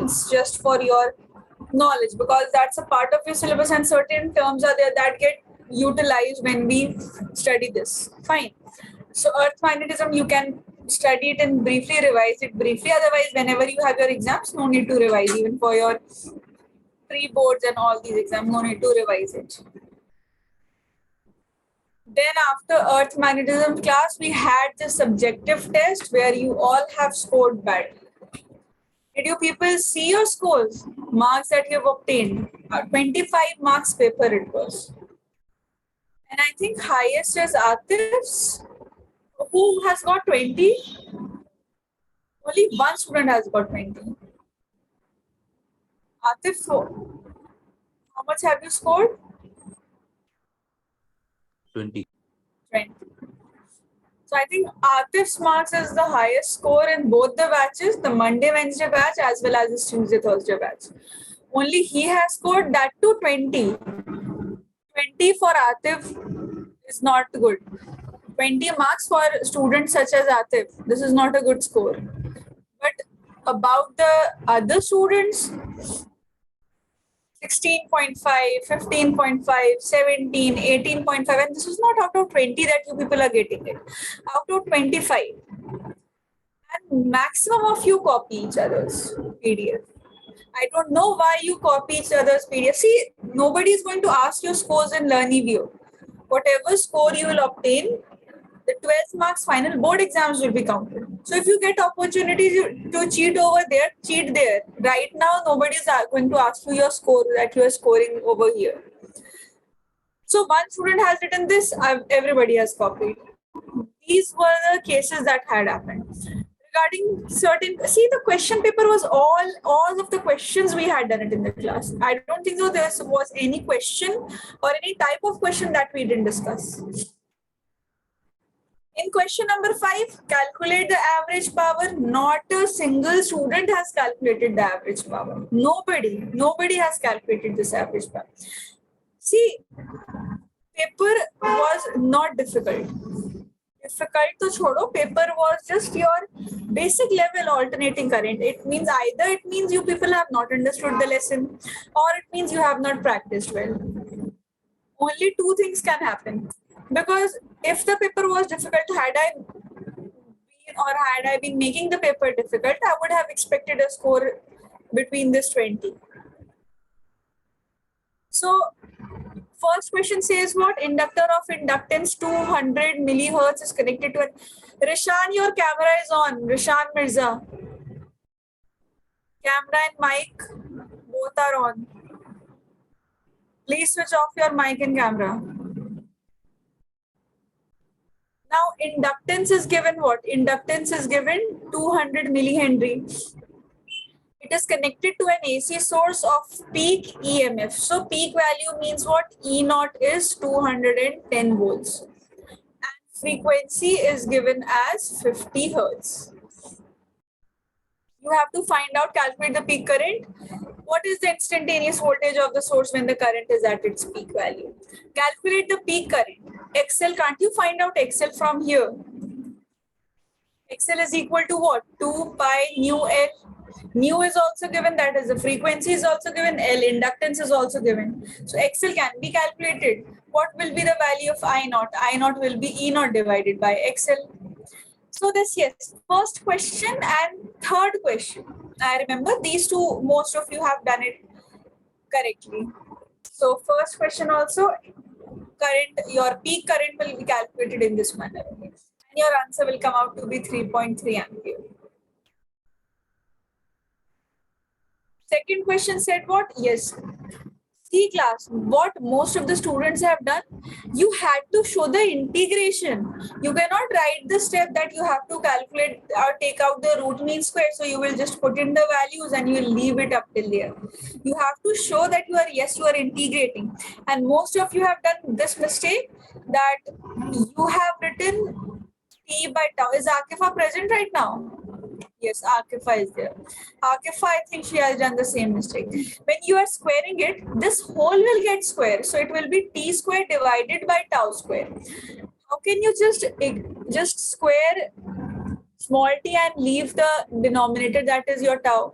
questions just for your knowledge, because that's a part of your syllabus and certain terms are there that get utilized when we study this. Fine. So earth magnetism, you can study it and briefly revise it briefly. Otherwise, whenever you have your exams, no need to revise. Even for your pre-boards and all these exams, no need to revise it. Then after earth magnetism class, we had the subjective test where you all have scored bad. Did you people see your scores? Marks that you have obtained? 25 marks paper it was. And I think highest is Atif's, who has got 20. Only one student has got 20. Atif, how much have you scored? 20. 20. So I think Atif's marks is the highest score in both the batches, the Monday, Wednesday batch as well as the Tuesday, Thursday batch. Only he has scored that to 20. 20 for Atif is not good. 20 marks for students such as Atif. This is not a good score. But about the other students, 16.5, 15.5, 17, 18.5, and this is not out of 20 that you people are getting it. Out of 25. And maximum of you copy each other's PDF. I don't know why you copy each other's PDF. See, nobody is going to ask your scores in Learnivio. Whatever score you will obtain, the 12th marks final board exams will be counted. So if you get opportunities to cheat over there, cheat there. Right now, nobody is going to ask you your score that you are scoring over here. So one student has written this, everybody has copied. These were the cases that had happened. Regarding certain, see, the question paper was all of the questions we had done it in the class. I don't think so there was any question or any type of question that we didn't discuss. In question number 5, calculate the average power. Not a single student has calculated the average power. Nobody has calculated this average power. See, paper was not difficult. Difficult to chodo, paper was just your basic level alternating current. It means either it means you people have not understood the lesson or it means you have not practiced well. Only two things can happen. Because if the paper was difficult, had I been making the paper difficult, I would have expected a score between this 20. So first question says what? Inductor of inductance 200 millihertz is connected to it. Rishan, your camera is on. Rishan Mirza. Camera and mic both are on. Please switch off your mic and camera. Now inductance is given what? Inductance is given 200 millihenry. It is connected to an AC source of peak EMF. So peak value means what? E naught is 210 volts. And frequency is given as 50 hertz. You have to find out, calculate the peak current. What is the instantaneous voltage of the source when the current is at its peak value? Calculate the peak current. XL, can't you find out XL from here? XL is equal to what? 2 pi nu L. Nu is also given, that is the frequency is also given, L inductance is also given. So XL can be calculated. What will be the value of I naught? I naught will be E naught divided by XL. So this, yes, first question and third question. I remember these two, most of you have done it correctly. So first question also, current, your peak current will be calculated in this manner. And your answer will come out to be 3.3 ampere. Second question said what? Yes. C class, what most of the students have done, you had to show the integration. You cannot write the step that you have to calculate or take out the root mean square. So you will just put in the values and you will leave it up till there. You have to show that you are, yes, you are integrating. And most of you have done this mistake that you have written T by tau. Is Akifa present right now? Yes, Akifa is there. Akifa, I think she has done the same mistake. When you are squaring it, this whole will get square. So it will be T square divided by tau square. How can you just square small t and leave the denominator, that is your tau?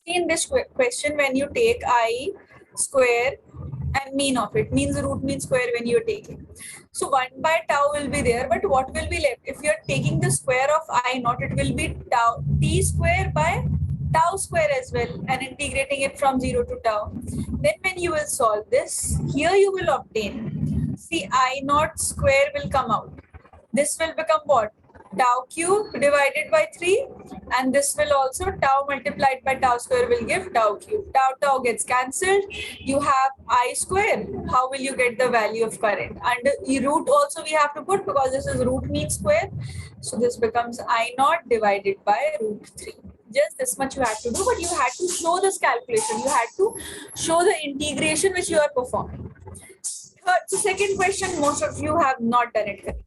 In this question, when you take I square and mean of it, means root mean square when you're taking. So 1 by tau will be there, but what will be left? If you're taking the square of I naught, it will be tau t square by tau square as well, and integrating it from 0 to tau. Then when you will solve this, here you will obtain, see, I naught square will come out. This will become what? Tau cube divided by 3, and this will also tau multiplied by tau square will give tau cube. Tau gets cancelled. You have I square. How will you get the value of current? And root also we have to put, because this is root mean square. So this becomes I naught divided by root 3. Just this much you had to do, but you had to show this calculation. You had to show the integration which you are performing. So second question, most of you have not done it correctly.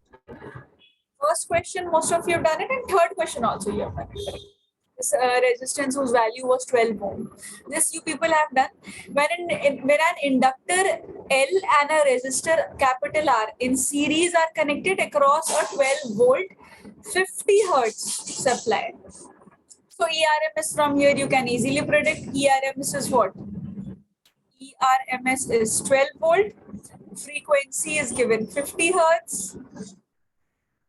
First question, most of you have done it, and third question also you have done it. This resistance whose value was 12 ohm. This you people have done. When an inductor L and a resistor capital R in series are connected across a 12 volt 50 hertz supply. So ERMS from here you can easily predict. ERMS is what? ERMS is 12 volt. Frequency is given 50 hertz.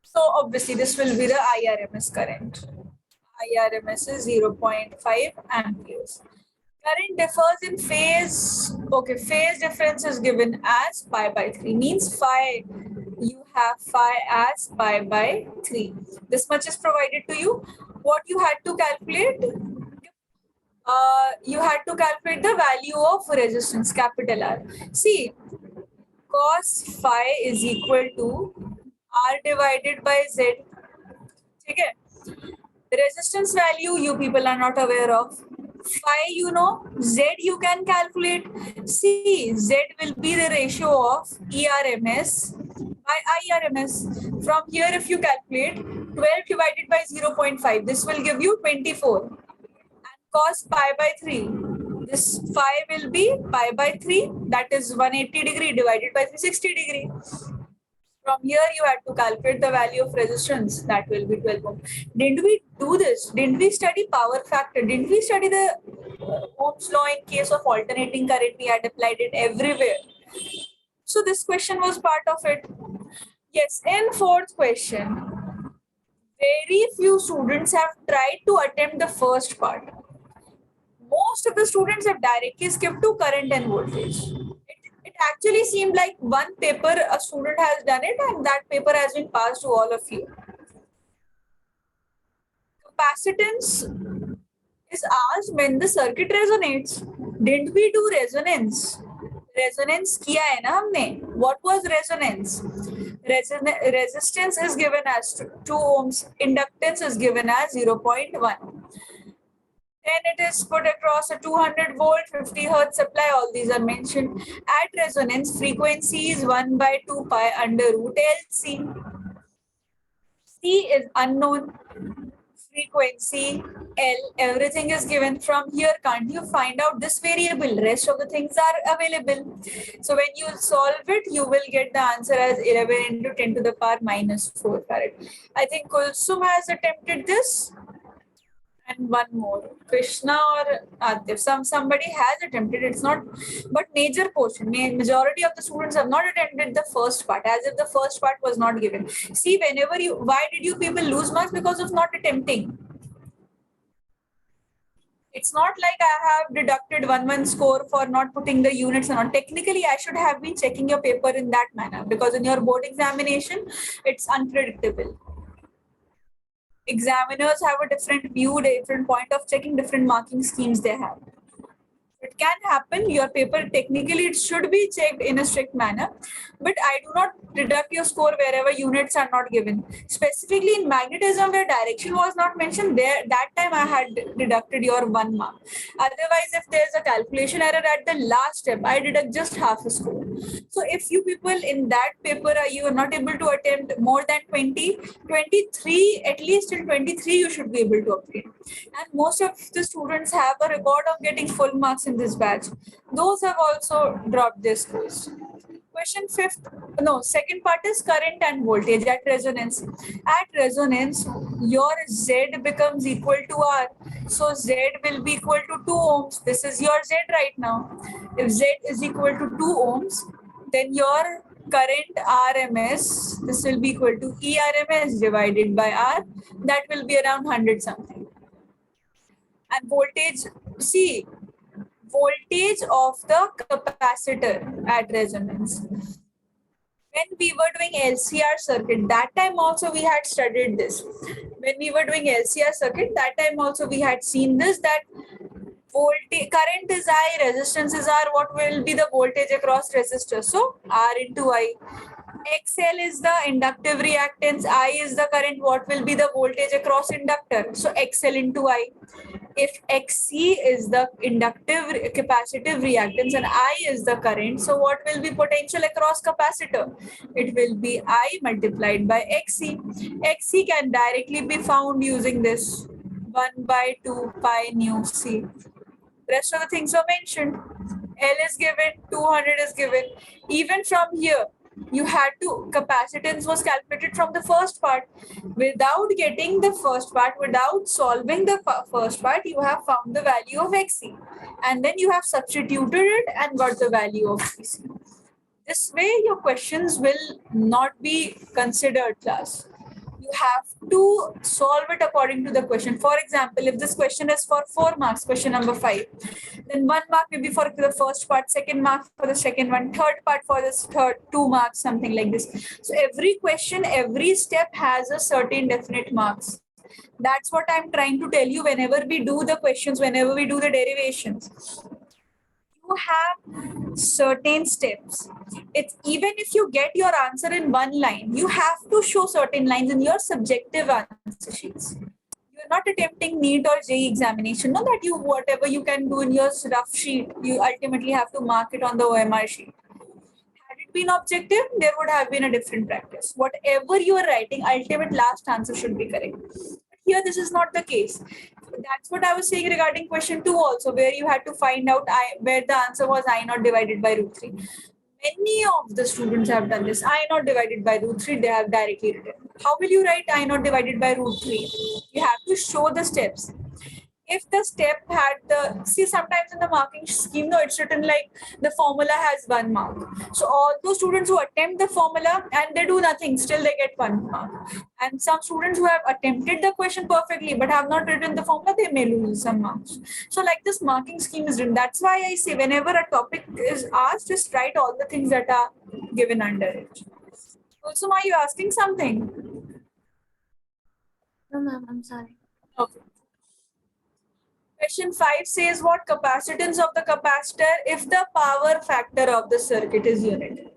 So obviously this will be the IRMS current. IRMS is 0.5 amperes. Current differs in phase. Okay, phase difference is given as pi by 3. Means phi, you have phi as pi by 3. This much is provided to you. What you had to calculate? You had to calculate the value of resistance, capital R. See, cos phi is equal to R divided by Z. Okay. Resistance value you people are not aware of. Phi you know, Z you can calculate. See, Z will be the ratio of ERMS by IRMS. From here if you calculate 12 divided by 0.5, this will give you 24. And cos pi by 3, this phi will be pi by 3, that is 180 degree divided by 360 degree. From here, you had to calculate the value of resistance. That will be 12 ohm. Didn't we do this? Didn't we study power factor? Didn't we study the Ohm's law in case of alternating current? We had applied it everywhere. So this question was part of it. Yes, and fourth question. Very few students have tried to attempt the first part. Most of the students have directly skipped to current and voltage. It actually seemed like one paper a student has done it, and that paper has been passed to all of you. Capacitance is asked when the circuit resonates. Didn't we do resonance? Resonance kiya hai na humne. What was resonance? Resistance is given as 2 ohms. Inductance is given as 0.1. Then it is put across a 200 volt, 50 hertz supply. All these are mentioned. At resonance, frequency is 1 by 2 pi under root LC. C is unknown. Frequency, L, everything is given. From here, can't you find out this variable? Rest of the things are available. So when you solve it, you will get the answer as 11 into 10 to the power minus 4 farad. I think Kulsum has attempted this. And one more, Krishna or Atif. Somebody has attempted. It's not, but major portion, majority of the students have not attempted the first part, as if the first part was not given. See, whenever you, why did you people lose marks? Because of not attempting. It's not like I have deducted 1 score for not putting the units and all. Technically, I should have been checking your paper in that manner, because in your board examination, it's unpredictable. Examiners have a different view, different point of checking, different marking schemes they have. It can happen. Your paper, technically, it should be checked in a strict manner, but I do not deduct your score wherever units are not given. Specifically in magnetism, where direction was not mentioned, there that time I had deducted your 1 mark. Otherwise, if there's a calculation error at the last step, I deduct just half a score. So if you people in that paper you are not able to attempt more than 20, 23, at least till 23 you should be able to obtain. And most of the students have a record of getting full marks in this batch. Those have also dropped their scores. Question second part is current and voltage at resonance. At resonance, your Z becomes equal to R. So Z will be equal to 2 ohms. This is your Z right now. If Z is equal to 2 ohms, then your current RMS, this will be equal to ERMS divided by R. That will be around 100 something. And voltage, see, voltage of the capacitor at resonance. When we were doing LCR circuit, that time also we had studied this. When we were doing LCR circuit, that time also we had seen this, that voltage, current is I, resistance is R, what will be the voltage across resistor? So R into I. XL is the inductive reactance, I is the current, what will be the voltage across inductor? So XL into I. If XC is the inductive capacitive reactance and I is the current, so what will be potential across capacitor? It will be I multiplied by XC. XC can directly be found using this 1 by 2 pi nu C. Rest of the things were mentioned. L is given, 200 is given. Even from here, you had to, capacitance was calculated from the first part. Without getting the first part, without solving the first part, you have found the value of XC. And then you have substituted it and got the value of XC. This way, your questions will not be considered, class. You have to solve it according to the question. For example, if this question is for 4 marks, question number 5, then 1 mark may be for the first part, 2nd mark for the second one, 3rd part for this third, 2 marks, something like this. So every question, every step has a certain definite marks. That's what I'm trying to tell you whenever we do the questions, whenever we do the derivations. You have certain steps. It's even if you get your answer in one line, you have to show certain lines in your subjective answer sheets. You're not attempting NEET or JEE examination. No, that you whatever you can do in your rough sheet, you ultimately have to mark it on the OMR sheet. Had it been objective, there would have been a different practice. Whatever you are writing, ultimate last answer should be correct. But here, this is not the case. That's what I was saying regarding question 2 also, where you had to find out where the answer was I naught divided by root 3. Many of the students have done this. I naught divided by root 3, they have directly written. How will you write I naught divided by root 3? You have to show the steps. If the step had the, see, sometimes in the marking scheme, no, it's written like the formula has 1 mark. So all those students who attempt the formula and they do nothing, still they get 1 mark. And some students who have attempted the question perfectly but have not written the formula, they may lose some marks. So like this marking scheme is written. That's why I say whenever a topic is asked, just write all the things that are given under it. Also, are you asking something? No, ma'am, I'm sorry. Okay. Question 5 says what capacitance of the capacitor if the power factor of the circuit is unit.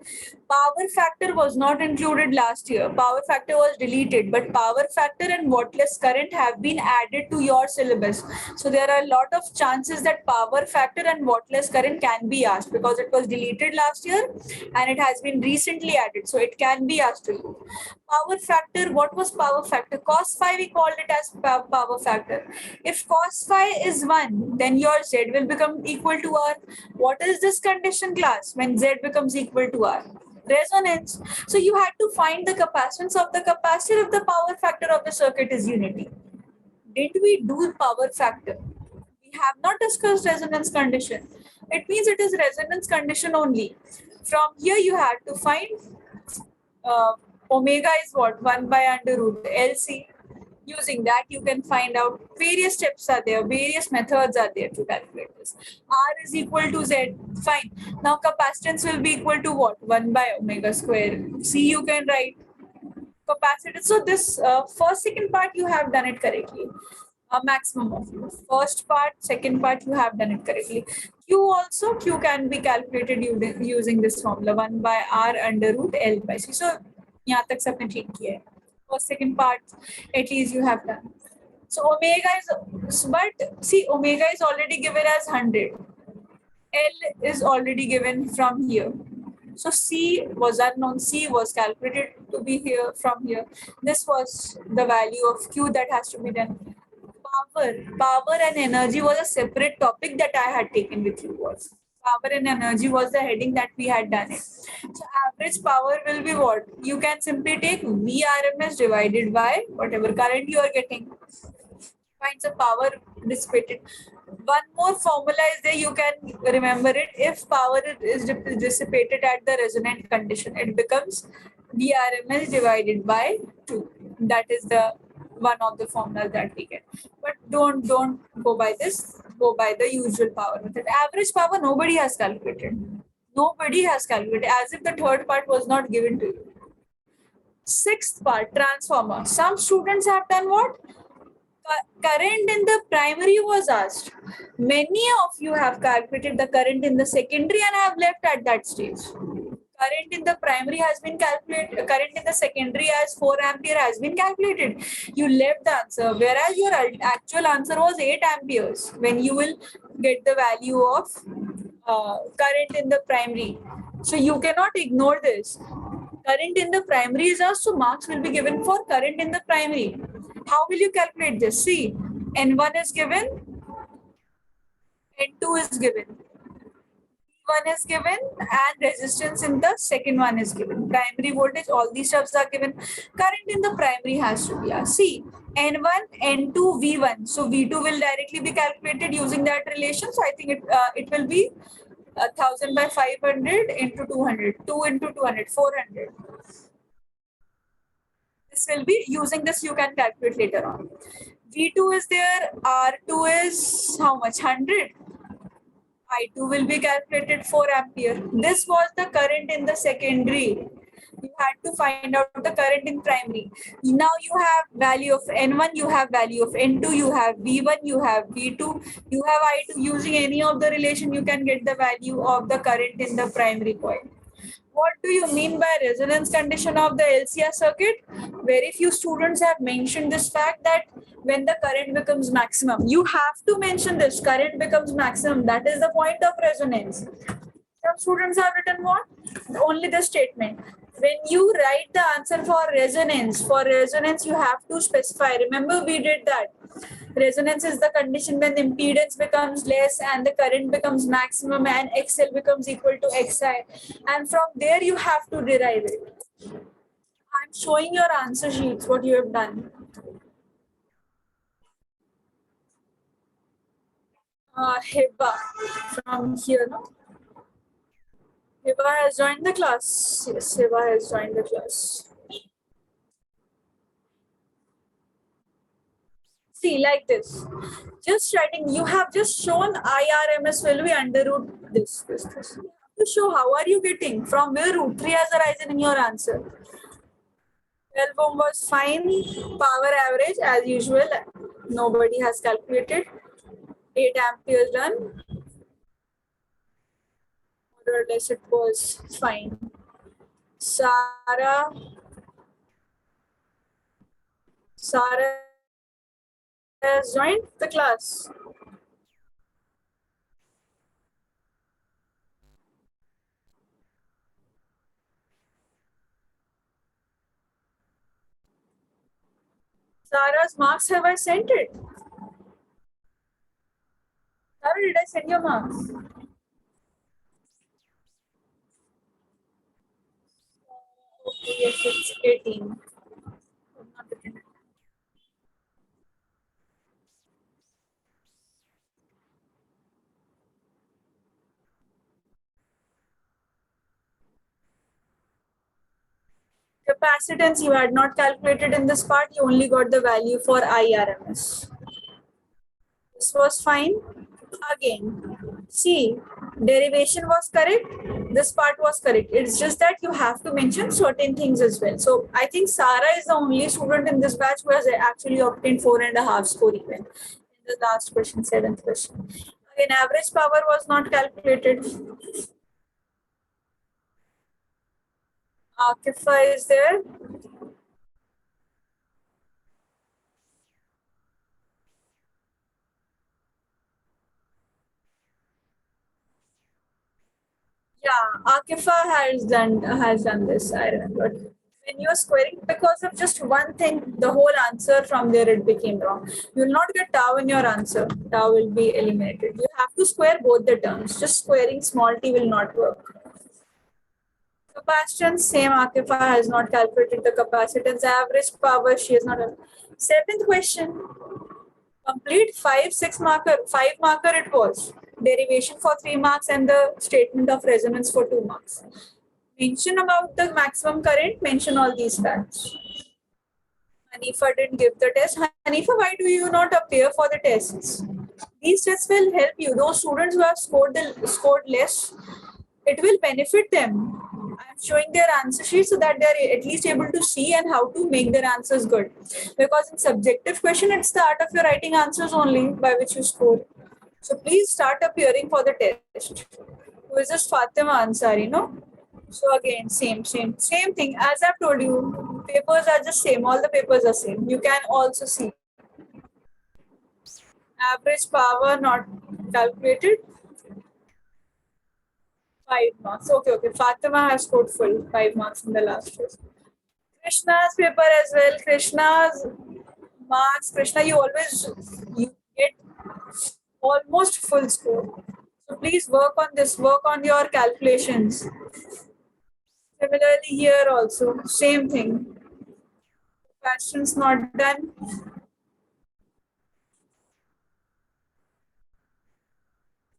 Power factor was not included last year. Power factor was deleted, but power factor and wattless current have been added to your syllabus. So there are a lot of chances that power factor and wattless current can be asked because it was deleted last year and it has been recently added. So it can be asked to you. Power factor, what was power factor? Cos phi, we called it as power factor. If cos phi is 1, then your Z will become equal to R. What is this condition, class, when Z becomes equal to R? Resonance. So you had to find the capacitance of the capacitor if the power factor of the circuit is unity. Did we do power factor? We have not discussed resonance condition. It means it is resonance condition only. From here you had to find omega is what? 1 by under root LC. Using that, you can find out various steps are there, various methods are there to calculate this. R is equal to Z. Fine. Now capacitance will be equal to what? 1 by omega square. C you can write. Capacitance. So this first, second part you have done it correctly. A maximum of you. First part, second part you have done it correctly. Q also, Q can be calculated using this formula 1 by R under root L by C. So यहाँ तक सबने ठीक किया है. First, second part, at least you have done. So omega is, but see, omega is already given as 100. L is already given from here. So C was unknown. C was calculated to be here from here. This was the value of Q that has to be done. Power and energy was a separate topic that I had taken with you. Was power and energy was the heading that we had done it. So average power will be what? You can simply take VRMS divided by whatever current you are getting. Finds the power dissipated. One more formula is there, you can remember it. If power is dissipated at the resonant condition, it becomes VRMS divided by 2. That is the one of the formulas that we get. But don't go by this, go by the usual power method. Average power, nobody has calculated. Nobody has calculated, as if the third part was not given to you. Sixth part, transformer. Some students have done what? Current in the primary was asked. Many of you have calculated the current in the secondary and have left at that stage. Current in the primary has been calculated, current in the secondary as 4 ampere has been calculated. You left the answer, whereas your actual answer was 8 amperes when you will get the value of current in the primary. So you cannot ignore this. Current in the primary is asked, so marks will be given for current in the primary. How will you calculate this? See, N1 is given, N2 is given, P1 is given, and resistance in the second one is given. Primary voltage, all these stuffs are given. Current in the primary has to be asked. See, N1, N2, V1. So V2 will directly be calculated using that relation. So I think it will be 1000 by 500 into 200, 2 into 200, 400. This will be, using this you can calculate later on. V2 is there, R2 is how much? 100. I2 will be calculated 4 ampere. This was the current in the secondary. You had to find out the current in primary. Now you have value of N1, you have value of N2, you have V1, you have V2, you have I2. Using any of the relation, you can get the value of the current in the primary coil. What do you mean by resonance condition of the LCR circuit? Very few students have mentioned this fact that when the current becomes maximum, you have to mention this, current becomes maximum. That is the point of resonance. Some students have written what? Only the statement. When you write the answer for resonance you have to specify. Remember we did that. Resonance is the condition when the impedance becomes less and the current becomes maximum and XL becomes equal to XI. And from there you have to derive it. I'm showing your answer sheets, what you have done. Hiba from here, no? Hiba has joined the class. Yes, Hiba has joined the class. See, like this. Just writing, you have just shown IRMS will be under root this. You have to show how are you getting, from where root 3 has arisen in your answer. 12 ohm was fine. Power average as usual. Nobody has calculated. 8 amperes done. More or less it was fine. Sarah has joined the class. Sarah's marks, have I sent it? Sarah, did I send your marks? Okay, yes, it's 18. Capacitance you had not calculated in this part, you only got the value for IRMS. This was fine. Again, see, derivation was correct. This part was correct. It's just that you have to mention certain things as well. So I think Sarah is the only student in this batch who has actually obtained 4.5 score even in the last question, 7th question. Again, average power was not calculated. Akifa is there. Yeah, Akifa has done this. I remember. When you're squaring, because of just one thing, the whole answer from there it became wrong. You will not get tau in your answer. Tau will be eliminated. You have to square both the terms. Just squaring small t will not work. Capacitance, same. Akifa has not calculated the capacitance. Average power, she has not. 7th question. Complete 5 marker it was. Derivation for 3 marks and the statement of resonance for 2 marks. Mention about the maximum current, mention all these facts. Hanifa didn't give the test. Hanifa, why do you not appear for the tests? These tests will help you. Those students who have scored less, it will benefit them. I'm showing their answer sheet so that they're at least able to see and how to make their answers good. Because in subjective question, it's the art of your writing answers only by which you score. So please start appearing for the test. Who is this Fatima Ansari, no? So again, same thing. As I've told you, papers are just same. All the papers are same. You can also see average power not calculated. 5 marks. Okay. Fatima has scored full 5 marks in the last test. Krishna's paper as well. Krishna's marks. Krishna, you get almost full score. So please work on this. Work on your calculations. Similarly here also, same thing. Questions not done.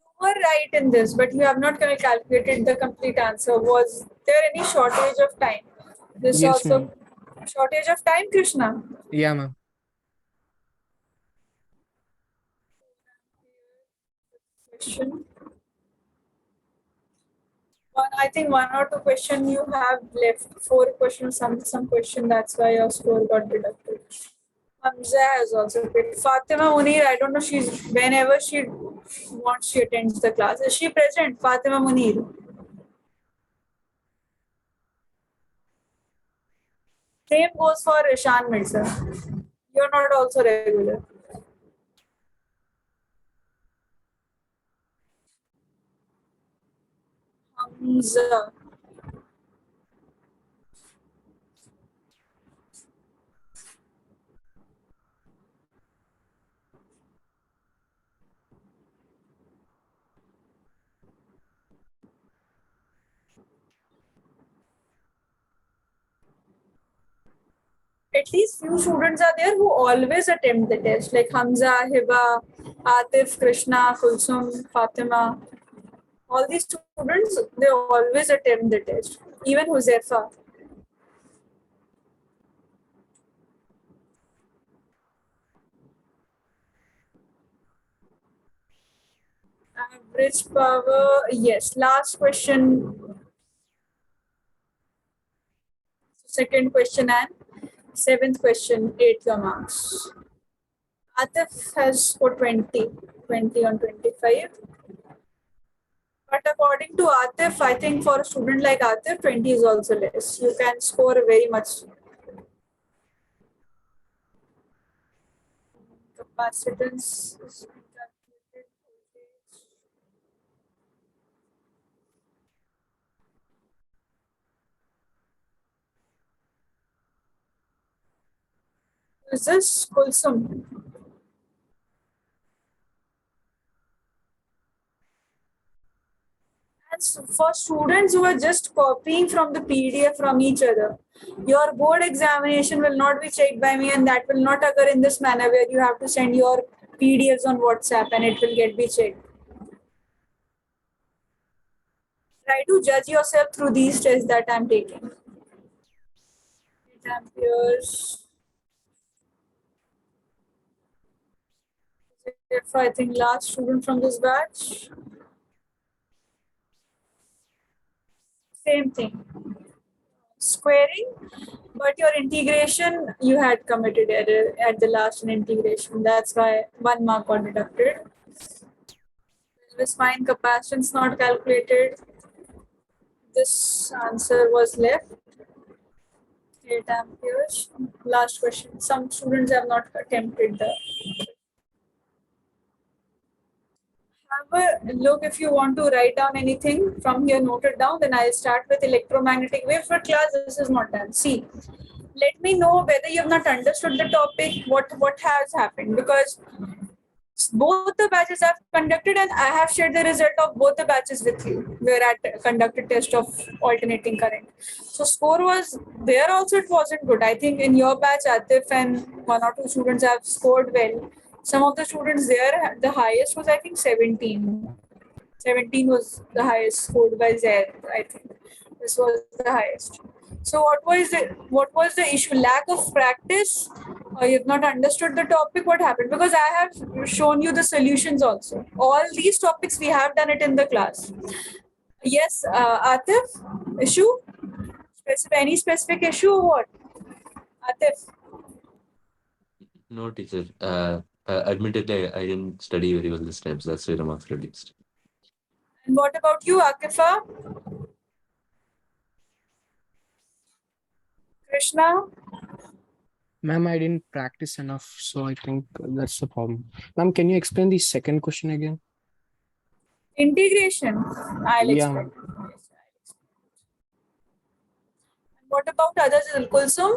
You were right in this, but you have not calculated the complete answer. Was there any shortage of time? This Yes, also ma'am. shortage of time, Krishna. Yeah, ma'am. Question. I think 1 or 2 questions you have left. 4 questions, some question. That's why your score got deducted. Hamza has also quit. Fatima Munir, I don't know. She's whenever she wants, she attends the class. Is she present? Fatima Munir. Same goes for Ishan Mirza. You're not also regular. Hamza. At least few students are there who always attempt the test, like Hamza, Hiba, Atif, Krishna, Kulsum, Fatima. All these students, they always attempt the test. Even Huzefa. Average power, yes. Last question, second question, and seventh question, 8 marks. Atif has scored 20 on 25. But according to Atif, I think for a student like Atif, 20 is also less. You can score very much. Capacitance is calculated. Is this Kulsum? And for students who are just copying from the PDF from each other, your board examination will not be checked by me, and that will not occur in this manner where you have to send your PDFs on WhatsApp and it will get be checked. Try to judge yourself through these tests that I'm taking. 8 amperes. If I think last student from this batch, same thing. Squaring, but your integration, you had committed error at the last in integration. That's why 1 mark got deducted. This fine capacitance not calculated. This answer was left. 8 amperes. Last question. Some students have not attempted the. However, look, if you want to write down anything from here, note it down. Then I'll start with electromagnetic waves. For class, this is not done. See, let me know whether you have not understood the topic, what has happened, because both the batches I've conducted and I have shared the result of both the batches with you where I conducted test of alternating current. So score was there also, it wasn't good. I think in your batch Atif and 1 or 2 students have scored well. Some of the students there, the highest was I think 17. 17 was the highest scored by Zaid, I think. This was the highest. So what was the issue? Lack of practice? Or you've not understood the topic? What happened? Because I have shown you the solutions also. All these topics we have done it in the class. Yes, Atif, issue? Any specific issue or what? Atif? No, teacher. Admittedly, I didn't study very well this time, so that's why the marks reduced. And what about you, Akifa? Krishna? Ma'am, I didn't practice enough, so I think that's the problem. Ma'am, can you explain the second question again? Integration. I'll Yeah. explain. What about others? Kulsum?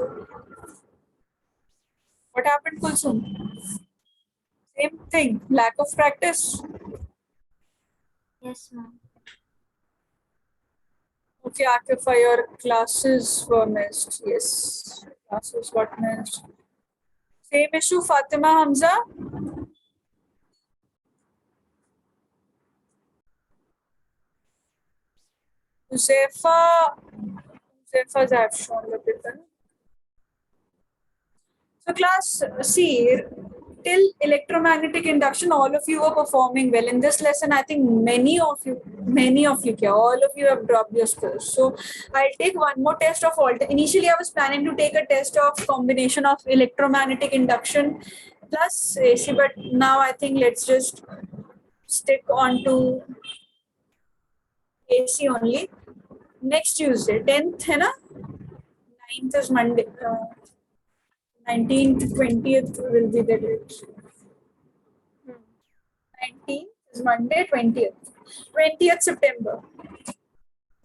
What happened, Kulsum? Same thing. Lack of practice. Yes, ma'am. Okay, Akifa, your classes were missed. Yes, classes got missed. Same issue, Fatima Hamza. Josefa's I have shown the paper. So class C, till electromagnetic induction, all of you were performing well. In this lesson, I think many of you, all of you have dropped your scores. So I'll take one more test of initially I was planning to take a test of combination of electromagnetic induction plus AC, but now I think let's just stick on to AC only. Next Tuesday, 10th, है ना? 9th is Monday. 19th, 20th will be the date. 19th is Monday, 20th. 20th September.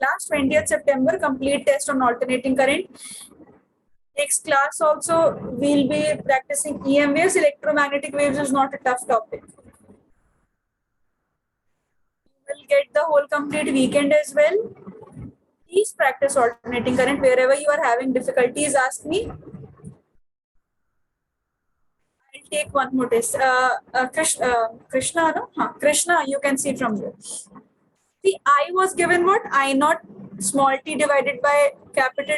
Last 20th September, complete test on alternating current. Next class also, we'll be practicing EM waves. Electromagnetic waves is not a tough topic. You will get the whole complete weekend as well. Please practice alternating current. Wherever you are having difficulties, ask me. I'll take one more test. Krishna, no? Krishna, you can see from there. See, I was given what? I naught small t divided by capital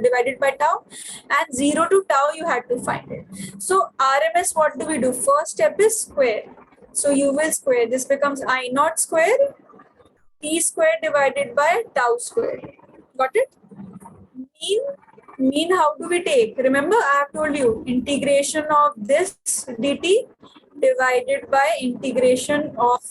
divided by tau, and 0 to tau you had to find it. So RMS, what do we do? First step is square. So you will square. This becomes I naught square t square divided by tau square. Got it? Mean how do we take? Remember, I have told you integration of this dt divided by integration of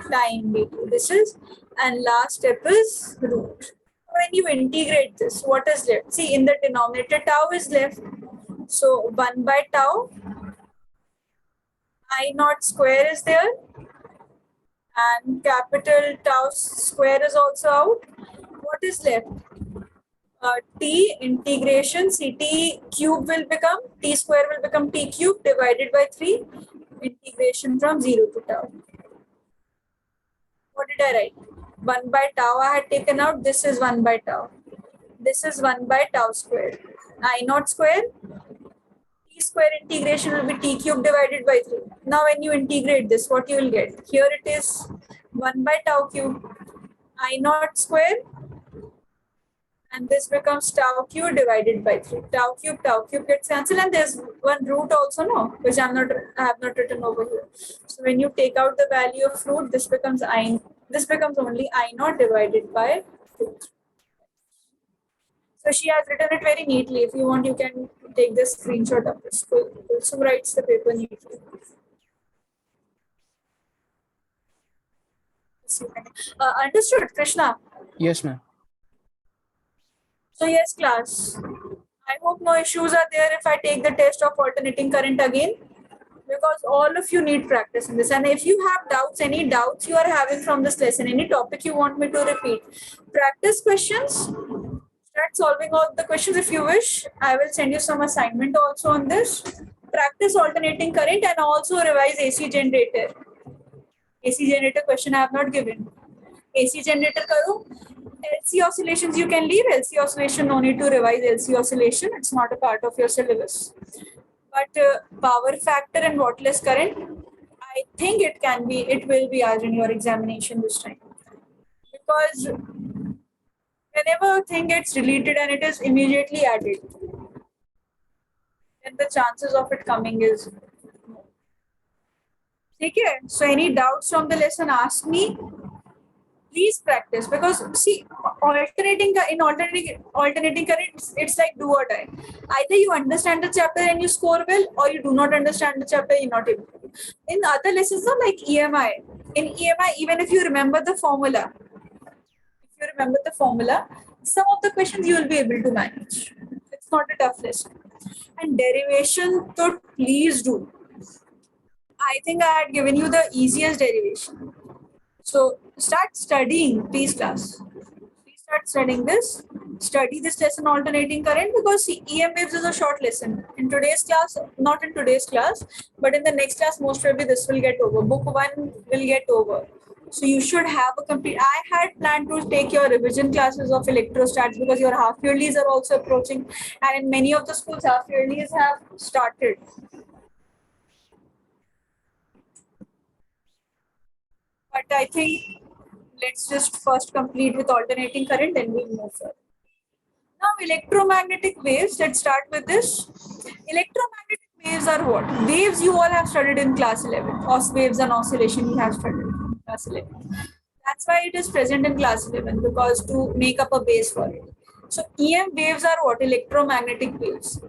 time dt. This is, and last step is root. When you integrate this, what is left? See, in the denominator, tau is left. So 1 by tau, I naught square is there, and capital tau square is also out. What is left? T integration ct cube will become t square will become t cube divided by 3 integration from 0 to tau. What did I write? 1 by tau I had taken out. This is 1 by tau. This is 1 by tau square. I naught square. T square integration will be t cube divided by 3. Now when you integrate this, what you will get? Here it is 1 by tau cube. I naught square. And this becomes tau cube divided by 3. Tau cube gets cancelled, and there's one root also, no, which I have not written over here. So when you take out the value of root, this becomes only I naught divided by 2. So she has written it very neatly. If you want, you can take this screenshot of this. Also writes the paper neatly. Understood, Krishna? Yes, ma'am. So yes, class. I hope no issues are there if I take the test of alternating current again, because all of you need practice in this. And if you have doubts, any doubts you are having from this lesson, any topic you want me to repeat, practice questions, start solving all the questions if you wish. I will send you some assignment also on this. Practice alternating current and also revise AC generator. AC generator question I have not given. AC generator karo. LC oscillations you can leave. LC oscillation, no need to revise LC oscillation. It's not a part of your syllabus. But power factor and wattless current, I think it will be asked in your examination this time. Because whenever a thing gets deleted and it is immediately added, then the chances of it coming is okay. So any doubts from the lesson, ask me. Please practice, because see, alternating current, it's like do or die. Either you understand the chapter and you score well, or you do not understand the chapter, you're not able to. In other lessons, like EMI, in EMI, even if you remember the formula, some of the questions you will be able to manage. It's not a tough lesson. And derivation, so please do. I think I had given you the easiest derivation. So start studying, please class. Please start studying this. Study this lesson alternating current, because see, EM waves is a short lesson. In today's class, not in today's class, but in the next class, most probably this will get over. Book 1 will get over. So you should have a complete. I had planned to take your revision classes of electrostats, because your half yearlies are also approaching, and in many of the schools, half yearlies have started. But I think let's just first complete with alternating current, then we'll move further. Now, electromagnetic waves, let's start with this. Electromagnetic waves are what? Waves you all have studied in class 11. Waves and oscillation you have studied in class 11. That's why it is present in class 11, because to make up a base for it. So, EM waves are what? Electromagnetic waves.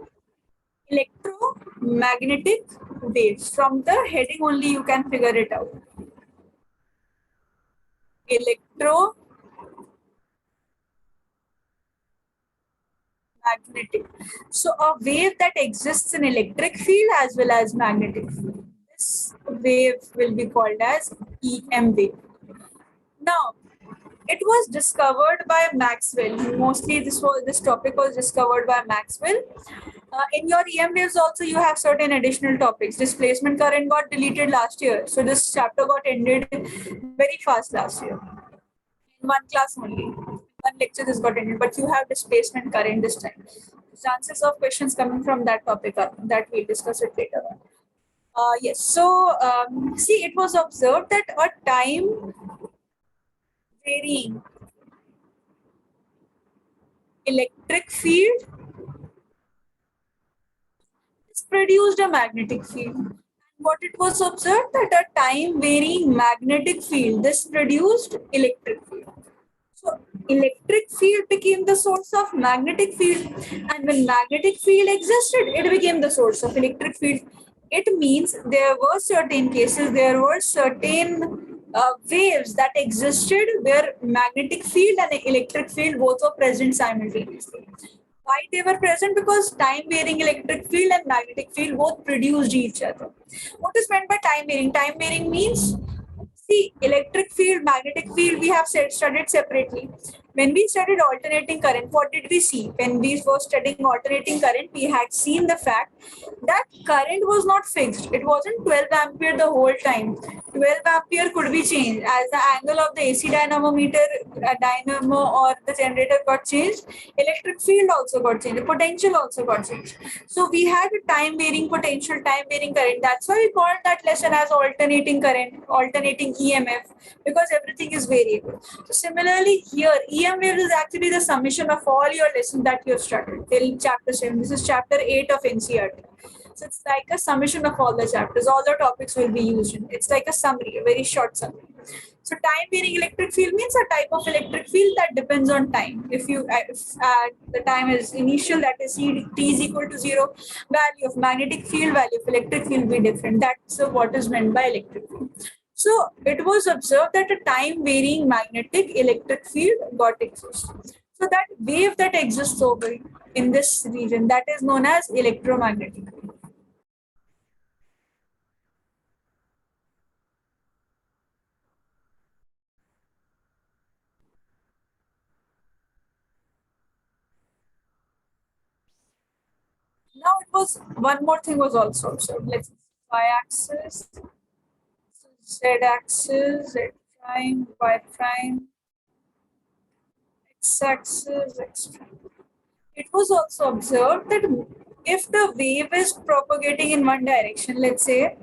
Electromagnetic waves. From the heading only you can figure it out. Magnetic. So a wave that exists in electric field as well as magnetic field. This wave will be called as EM wave. Now, it was discovered by Maxwell. Mostly this topic was discovered by Maxwell. In your EM waves also you have certain additional topics. Displacement current got deleted last year. So this chapter got ended very fast last year. In one class only. One lecture this got ended, but you have displacement current this time. Chances of questions coming from that topic are that we'll discuss it later on. Yes, so see, it was observed that a time varying electric field is produced a magnetic field. What it was observed that a time varying magnetic field, this produced electric field. So electric field became the source of magnetic field, and when magnetic field existed, it became the source of electric field. It means there were certain cases, there were certain waves that existed where magnetic field and electric field both were present simultaneously. Why they were present? Because time varying electric field and magnetic field both produced each other. What is meant by time varying? Time varying means, see, electric field, magnetic field, we have studied separately. When we studied alternating current, what did we see? When we were studying alternating current, we had seen the fact that current was not fixed. It wasn't 12 ampere the whole time. 12 ampere could be changed as the angle of the AC dynamometer, dynamo or the generator got changed. Electric field also got changed. The potential also got changed. So we had a time varying potential, time varying current. That's why we called that lesson as alternating current, alternating EMF, because everything is variable. So similarly here, EM waves is actually the summation of all your lessons that you have studied till chapter 7. This is chapter 8 of NCERT. So it's like a summation of all the chapters. All the topics will be used in. It's like a summary, a very short summary. So time varying electric field means a type of electric field that depends on time. If the time is initial, that is t is equal to 0, value of magnetic field, value of electric field will be different. That's what is meant by electric field. So it was observed that a time varying magnetic electric field got exists. So that wave that exists over in this region, that is known as electromagnetic wave. Now it was one more thing was also observed. Let's see, y-axis, z-axis, z prime, y prime, x-axis, x prime. It was also observed that if the wave is propagating in one direction, let's say,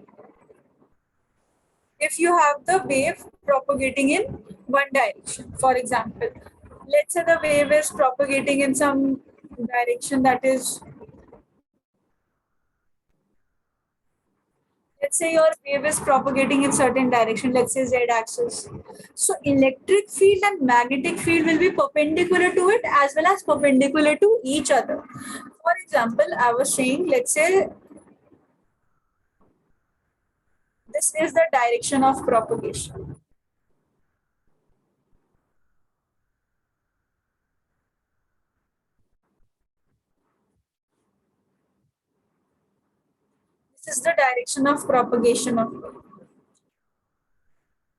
if you have the wave propagating in one direction, for example, let's say the wave is propagating in some direction that is, let's say your wave is propagating in certain direction, let's say z axis. So electric field and magnetic field will be perpendicular to it as well as perpendicular to each other. For example, I was saying, let's say this is the direction of propagation. This is the direction of propagation of wave.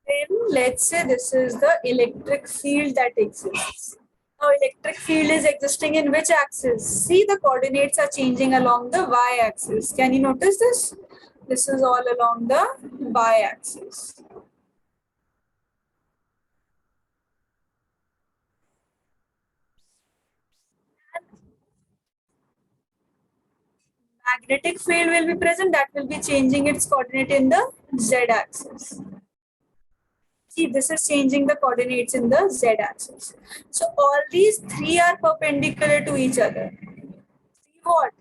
Then let's say this is the electric field that exists. Now electric field is existing in which axis? See, the coordinates are changing along the y-axis. Can you notice this? This is all along the y-axis. Magnetic field will be present, that will be changing its coordinate in the z-axis. See, this is changing the coordinates in the z-axis. So all these three are perpendicular to each other. See what?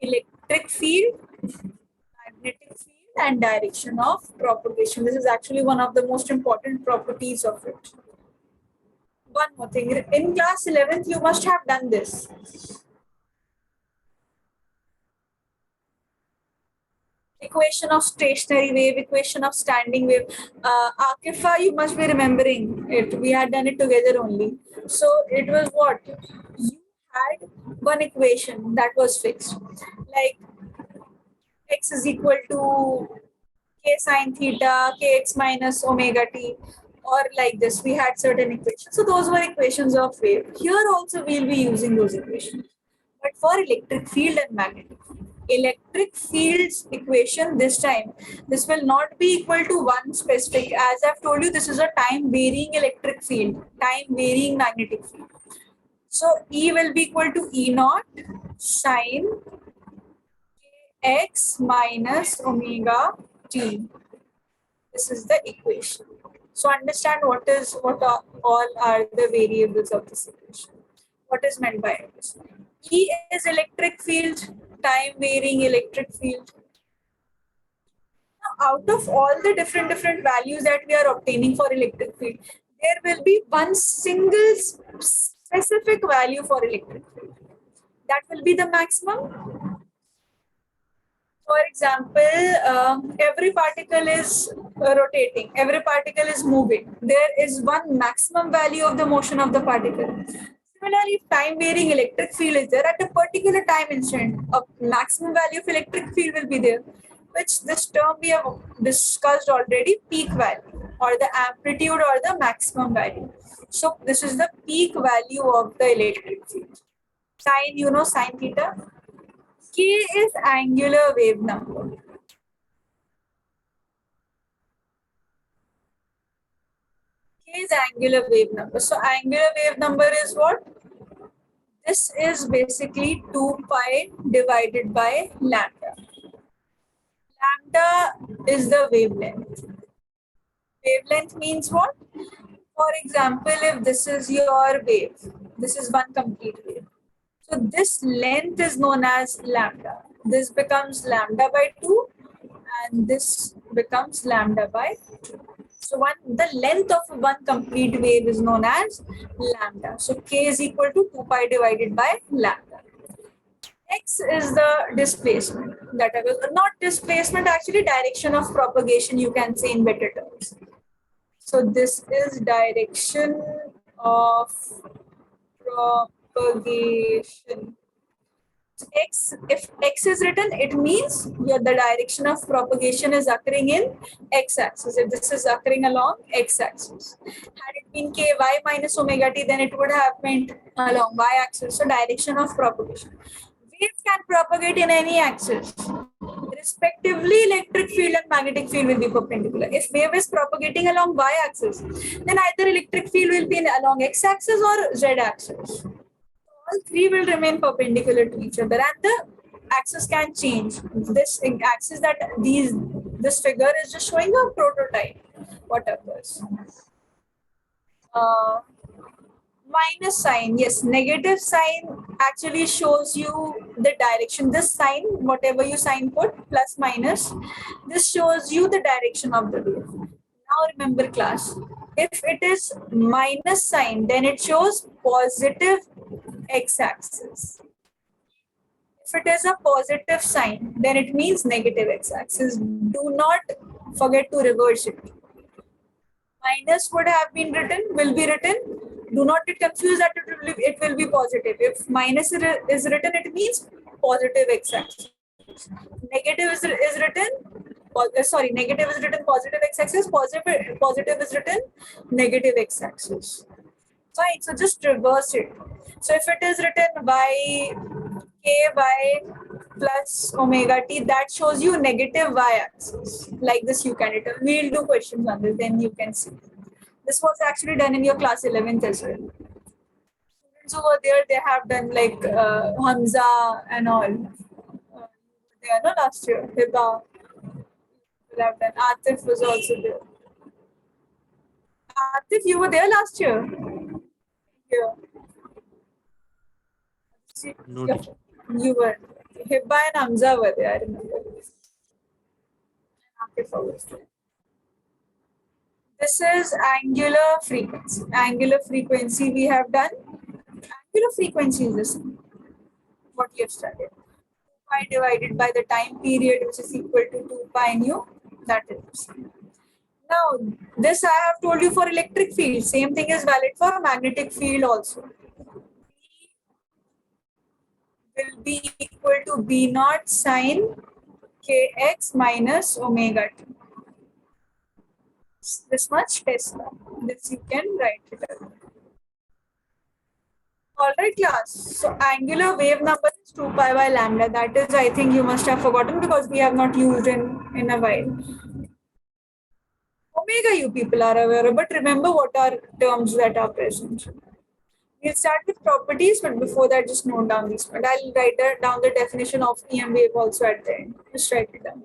Electric field, magnetic field, and direction of propagation. This is actually one of the most important properties of it. One more thing. In class 11th, you must have done this. Equation of stationary wave, equation of standing wave. Akifa, you must be remembering it. We had done it together only. So it was what? You had one equation that was fixed. Like x is equal to k sine theta, kx minus omega t, or like this. We had certain equations. So those were equations of wave. Here also we'll be using those equations. But for electric field and magnetic field, electric field's equation this time, this will not be equal to one specific. As I've told you, this is a time varying electric field, time varying magnetic field. So E will be equal to E naught sine x minus omega t. This is the equation. So understand what are all are the variables of this equation. What is meant by this? E is electric field, time varying electric field. Now, out of all the different values that we are obtaining for electric field, there will be one single specific value for electric field. That will be the maximum. For example, every particle is rotating, every particle is moving. There is one maximum value of the motion of the particle. Similarly, if time varying electric field is there at a particular time instant, a maximum value of electric field will be there, which this term we have discussed already, peak value or the amplitude or the maximum value. So this is the peak value of the electric field. Sine, you know, sine theta. K is angular wave number. K is angular wave number. So angular wave number is what? This is basically 2 pi divided by lambda. Lambda is the wavelength. Wavelength means what? For example, if this is your wave, this is one complete wave. So this length is known as lambda. This becomes lambda by 2 and this becomes lambda by 2. So the length of one complete wave is known as lambda. So k is equal to 2 pi divided by lambda. X is the displacement, that I was not displacement, actually direction of propagation, you can say in better terms. So this is direction of propagation. X, if X is written, it means the direction of propagation is occurring in x-axis. If this is occurring along x-axis. Had it been ky minus omega t, then it would have been along y-axis. So direction of propagation. Waves can propagate in any axis. Respectively, electric field and magnetic field will be perpendicular. If wave is propagating along y-axis, then either electric field will be along x-axis or z-axis. all three will remain perpendicular to each other, and the axis can change. This axis that this figure is just showing a prototype. What occurs? Uh, Minus sign, yes, negative sign actually shows you the direction. This sign, whatever you sign put, plus minus, this shows you the direction of the wave. Now remember class, if it is minus sign, then it shows positive x-axis. If it is a positive sign, then it means negative x-axis. Do not forget to reverse it. Minus would have been written, will be written. Do not get confused that it will be positive. If minus is written, it means positive x-axis. Negative is written, sorry, negative is written positive x-axis, positive is written negative x-axis. Fine, so just reverse it. So if it is written by k by plus omega t, that shows you negative y-axis. Like this you can write. We'll do questions on this, then you can see. This was actually done in your class 11th as well. Students over there, they have done like Hamza and all. They are not last year. Hiba will have done. Atif was also there. Atif, you were there last year. Yeah. No, teacher. You were. Hibba and Hamza were there, I remember. Atif was there. This is angular frequency. Angular frequency we have done. Angular frequency is this, what you have studied. 2 pi divided by the time period, which is equal to 2 pi nu. That is. Now, this I have told you for electric field. Same thing is valid for magnetic field also. Will be equal to B naught sine kx minus omega t. This much Tesla. This you can write it out. Alright class. So angular wave number is 2 pi by lambda. That is, I think you must have forgotten because we have not used in a while. Omega you people are aware of, but remember what are terms that are present. We'll start with properties, but before that, just note down these. But I'll write down the definition of EM wave also at the end. Just write it down.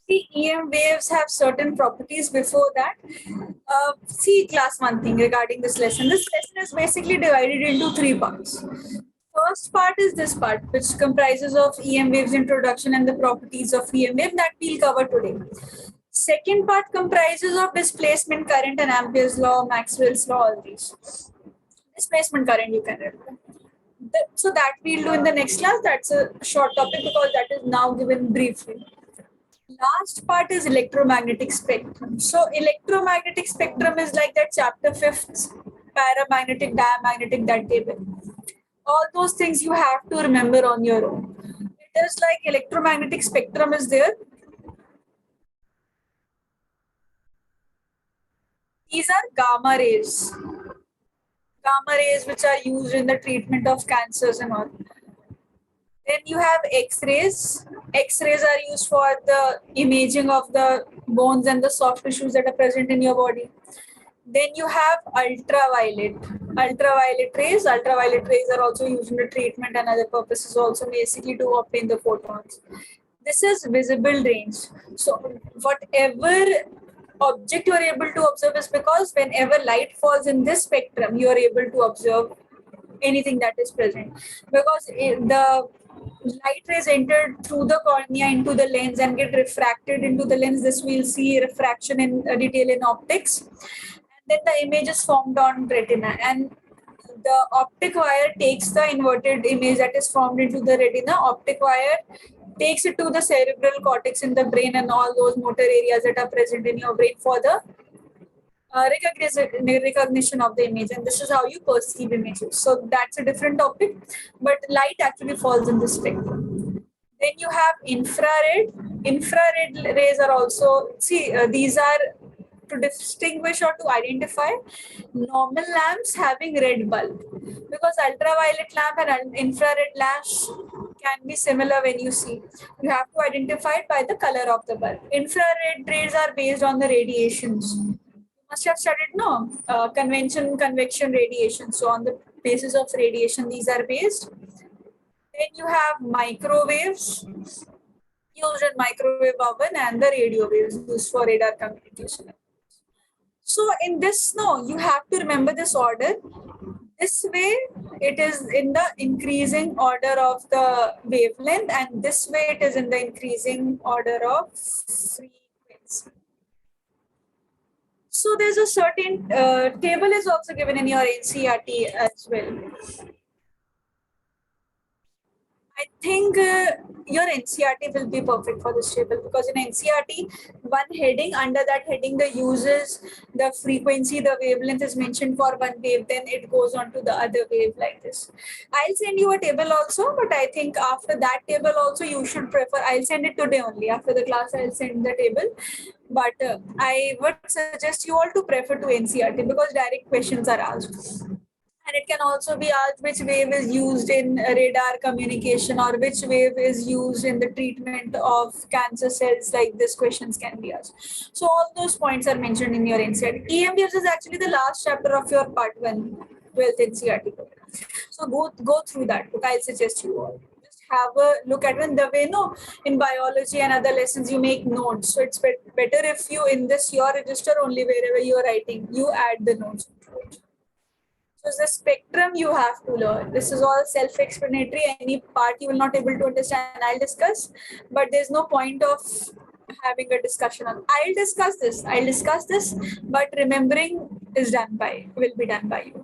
See, EM waves have certain properties before that. See class 1 thing regarding this lesson. This lesson is basically divided into 3 parts. First part is this part, which comprises of EM waves introduction and the properties of EM wave that we'll cover today. Second part comprises of displacement current and Ampere's law, Maxwell's law, all these. Displacement current you can remember. So that we'll do in the next class. That's a short topic because that is now given briefly. Last part is electromagnetic spectrum. So electromagnetic spectrum is like that chapter 5th, paramagnetic, diamagnetic, that table. All those things you have to remember on your own. It is like electromagnetic spectrum is there. These are gamma rays. Gamma rays which are used in the treatment of cancers and all. Then you have X-rays. X-rays are used for the imaging of the bones and the soft tissues that are present in your body. Then you have ultraviolet. Ultraviolet rays. Ultraviolet rays are also used in the treatment and other purposes also, basically to obtain the photons. This is visible range. So whatever object you are able to observe is because whenever light falls in this spectrum, you are able to observe anything that is present. Because the light rays entered through the cornea into the lens and get refracted into the lens. This we'll see refraction in detail in optics. And then the image is formed on retina. And the optic wire takes the inverted image that is formed into the retina. Optic wire takes it to the cerebral cortex in the brain and all those motor areas that are present in your brain for the recognition of the image, and this is how you perceive images. So that's a different topic, but light actually falls in this spectrum. Then you have infrared. Infrared rays are also, these are to distinguish or to identify normal lamps having red bulb, because ultraviolet lamp and infrared lamps can be similar. When you see, you have to identify it by the color of the bulb. Infrared rays are based on the radiations. Must have studied convection radiation. So on the basis of radiation, these are based. Then you have microwaves used in microwave oven and the radio waves used for radar communication. So in this, you have to remember this order. This way, it is in the increasing order of the wavelength, and this way it is in the increasing order of frequency. So there's a certain table is also given in your NCERT as well. I think your NCERT will be perfect for this table, because in NCERT, one heading, under that heading, the uses, the frequency, the wavelength is mentioned for one wave, then it goes on to the other wave like this. I'll send you a table also, but I think after that table also you should prefer, I'll send it today only. After the class, I'll send the table. But I would suggest you all to prefer to NCERT, because direct questions are asked. And it can also be asked which wave is used in radar communication, or which wave is used in the treatment of cancer cells. Like this, questions can be asked. So all those points are mentioned in your NCERT. EM waves is actually the last chapter of your part 1, 12th NCERT program. So go through that book. I'll suggest you all. Just have a look at it. The way, in biology and other lessons, you make notes. So it's better if you, in this, your register only, wherever you're writing, you add the notes to it. So the spectrum you have to learn. This is all self-explanatory. Any part you will not able to understand, I'll discuss. But there's no point of having a discussion on. I'll discuss this. But remembering will be done by you.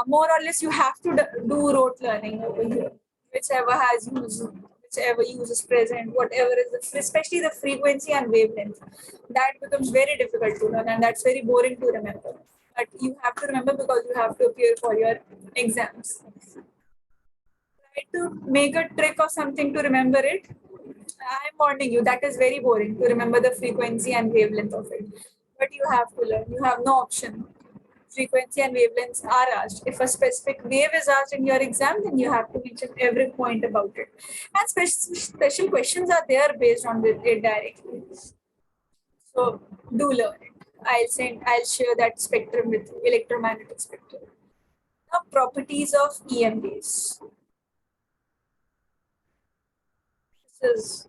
More or less, you have to do rote learning over here. Whichever use is present, whatever is especially the frequency and wavelength, that becomes very difficult to learn, and that's very boring to remember. But you have to remember, because you have to appear for your exams. Try to make a trick or something to remember it. I'm warning you, that is very boring to remember the frequency and wavelength of it. But you have to learn. You have no option. Frequency and wavelengths are asked. If a specific wave is asked in your exam, then you have to mention every point about it. And special questions are there based on it directly. So do learn it. I'll share that spectrum with you, electromagnetic spectrum. Now, properties of EM waves. This is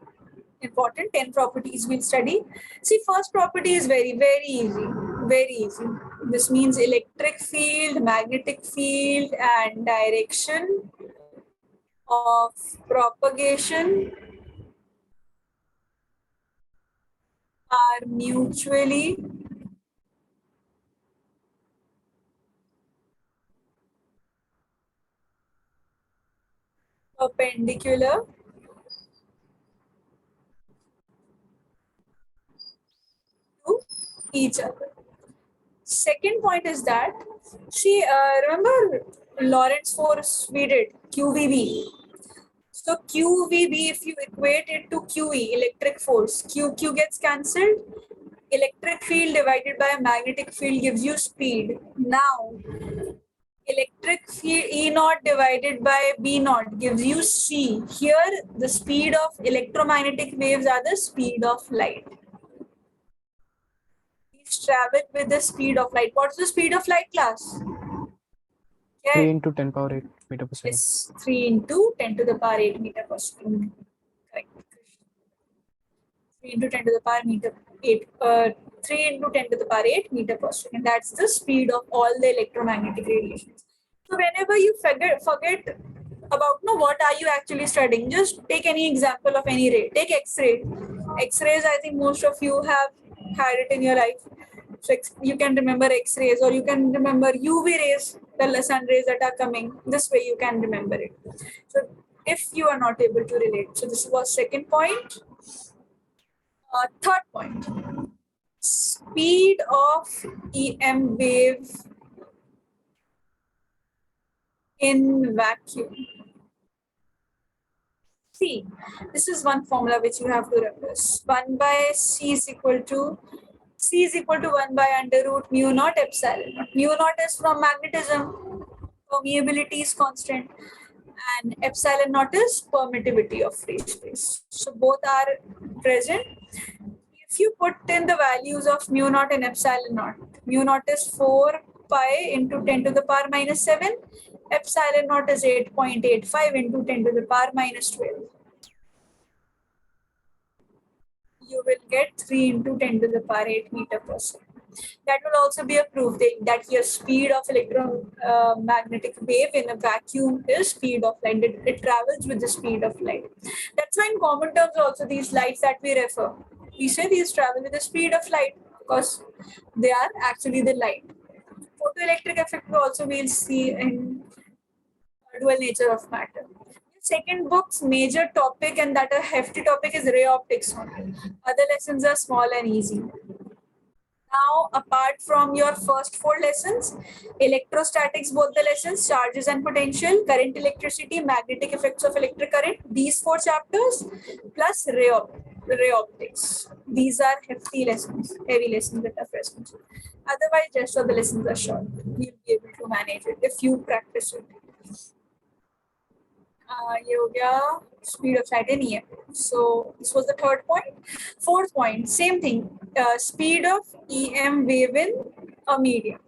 Important 10 properties we'll study. See, first property is very easy. Very easy. This means electric field, magnetic field, and direction of propagation are mutually perpendicular to each other. Second point is that, see, remember Lorentz force we did, QVB. So QVB, if you equate it to QE, electric force, QQ gets cancelled. Electric field divided by a magnetic field gives you speed. Now, electric field E naught divided by B naught gives you C. Here, the speed of electromagnetic waves are the speed of light. These travel with the speed of light. What's the speed of light, class? 3 into 10 power 8 meter per second. Yes, 3 into 10 to the power 8 meter per second. Correct. 3 into 10 to the power meter 8. 3 into 10 to the power 8 meter per second. That's the speed of all the electromagnetic radiations. So whenever you forget about what are you actually studying, just take any example of any ray. Take X-ray. X-rays, I think most of you have had it in your life. So you can remember X-rays, or you can remember UV rays, the sun rays that are coming. This way you can remember it. So if you are not able to relate. So this was second point. Third point. Speed of EM wave in vacuum. See, this is one formula which you have to remember. 1 by C is equal to 1 by under root mu naught epsilon naught. Mu naught is from magnetism, permeability is constant, and epsilon naught is permittivity of free space. So both are present. If you put in the values of mu naught and epsilon naught, mu naught is 4 pi into 10 to the power minus 7, epsilon naught is 8.85 into 10 to the power minus 12. You will get 3 into 10 to the power 8 meter per second. That will also be a proof that your speed of electromagnetic wave in a vacuum is speed of light. It travels with the speed of light. That's why in common terms also these lights that we refer, we say these travel with the speed of light because they are actually the light. Photoelectric effect also we'll see in dual nature of matter. Second book's major topic, and that a hefty topic, is ray optics only. Other lessons are small and easy. Now, apart from your first 4 lessons, electrostatics, both the lessons, charges and potential, current, electricity, magnetic effects of electric current, these 4 chapters, plus ray optics. These are hefty lessons, heavy lessons that are present. Otherwise, rest of the lessons are short. You'll be able to manage it if you practice it. ये हो गया speed of light in EM. So this was the third point. Fourth point, same thing. Speed of EM wave in a medium.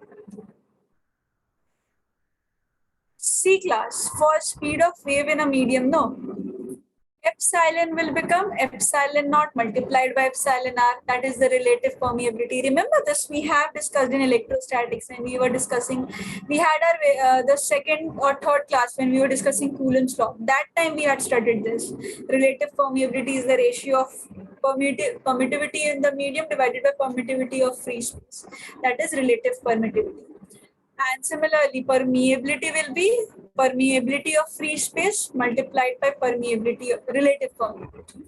C class, for speed of wave in a medium, no. Epsilon will become epsilon naught multiplied by epsilon r. That is the relative permeability. Remember this we have discussed in electrostatics when we were discussing. We had our the second or third class when we were discussing Coulomb's law. That time we had studied this. Relative permeability is the ratio of permittivity in the medium divided by permittivity of free space. That is relative permittivity. And similarly, permeability will be permeability of free space multiplied by permeability of relative permeability.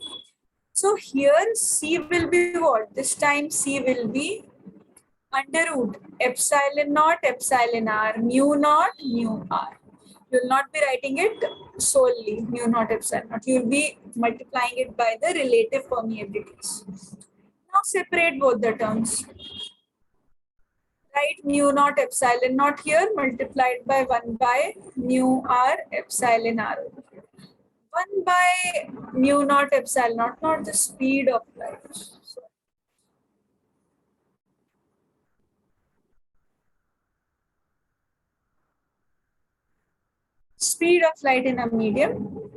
So here C will be what? This time C will be under root epsilon naught epsilon r mu naught mu r. You will not be writing it solely mu naught epsilon naught. You will be multiplying it by the relative permeabilities. Now separate both the terms. Write mu naught epsilon naught here multiplied by 1 by mu r epsilon r. 1 by mu naught epsilon naught, not the speed of light. So, speed of light in a medium.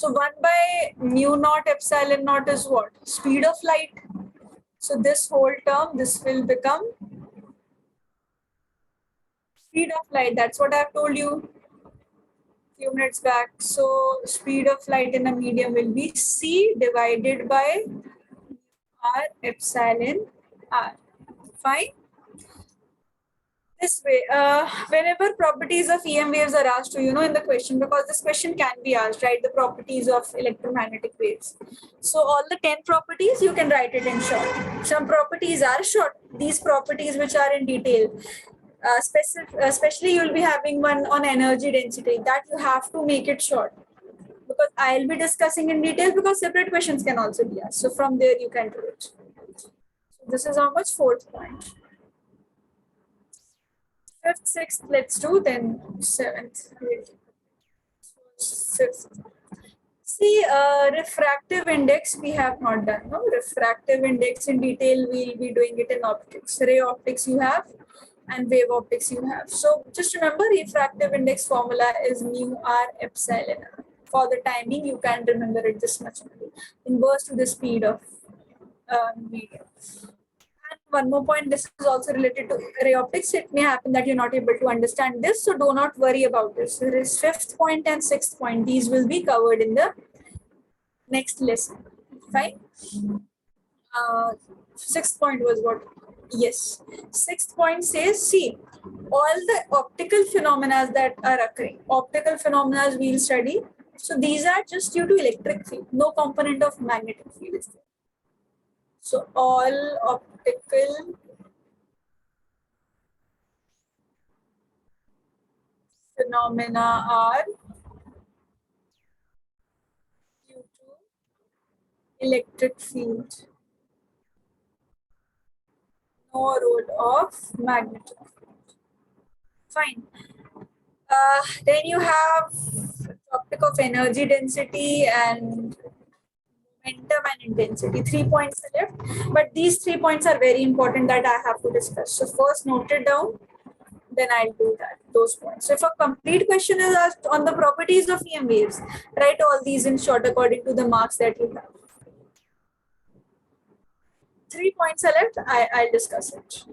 So 1 by mu naught epsilon naught is what? Speed of light. So this whole term, this will become speed of light. That's what I've told you few minutes back. So speed of light in a medium will be C divided by R epsilon R. Fine. This way, whenever properties of EM waves are asked to, in the question, because this question can be asked, right? The properties of electromagnetic waves. So all the 10 properties, you can write it in short. Some properties are short. These properties which are in detail, especially you'll be having one on energy density, that you have to make it short. Because I'll be discussing in detail because separate questions can also be asked. So from there you can do it. So this is how much? 4th point. 5th, 6th, let's do, then 7th, 8th, 5th. See, refractive index we have not done. No, refractive index in detail we'll be doing it in optics. Ray optics you have, and wave optics you have. So just remember, refractive index formula is mu r epsilon r. For the timing, you can remember it this much only. Inverse to the speed of medium. And one more point, this is also related to ray optics. It may happen that you're not able to understand this, so do not worry about this. There is 5th point and 6th point. These will be covered in the next lesson. Fine. 6th point was what? Yes. 6th point says, see, all the optical phenomena that are occurring, optical phenomena we'll study. So these are just due to electric field, no component of magnetic field is there. So all optical phenomena are due to electric field, no role of magnetic field. Fine. Then you have topic of energy density and momentum and intensity. 3 points are left, but these 3 points are very important that I have to discuss. So first note it down, then I'll do that, those points. So if a complete question is asked on the properties of EM waves, write all these in short according to the marks that you have. 3 points are left, I'll discuss it.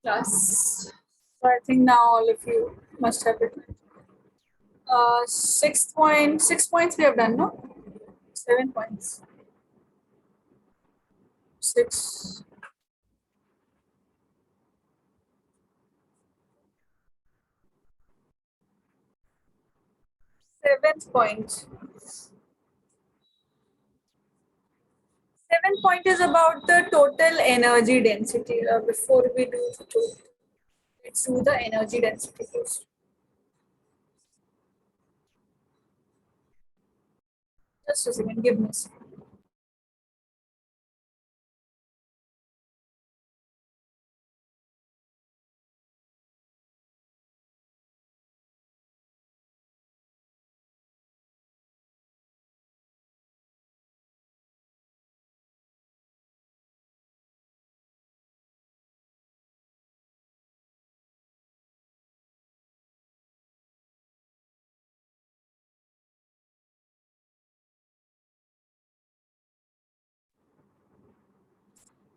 class. So I think now all of you must have it. 6 points we have done, no? 7 points. 6. Seventh point. 7 point is about the total energy density. Before we do the total, let's do the energy density first. Just a second, give me a second.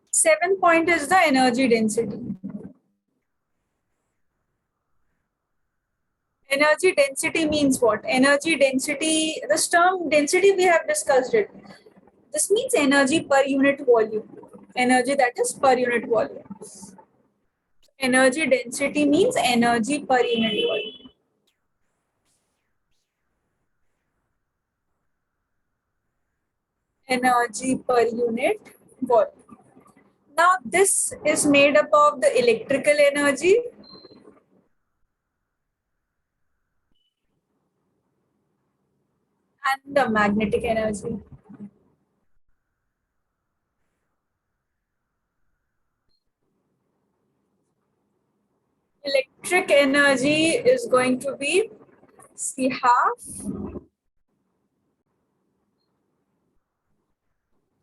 Seventh point is the energy density. Energy density means what? Energy density, this term density we have discussed it. This means energy per unit volume. Energy that is per unit volume. Energy density means energy per unit volume. Energy per unit volume. Now this is made up of the electrical energy and the magnetic energy. Electric energy is going to be C half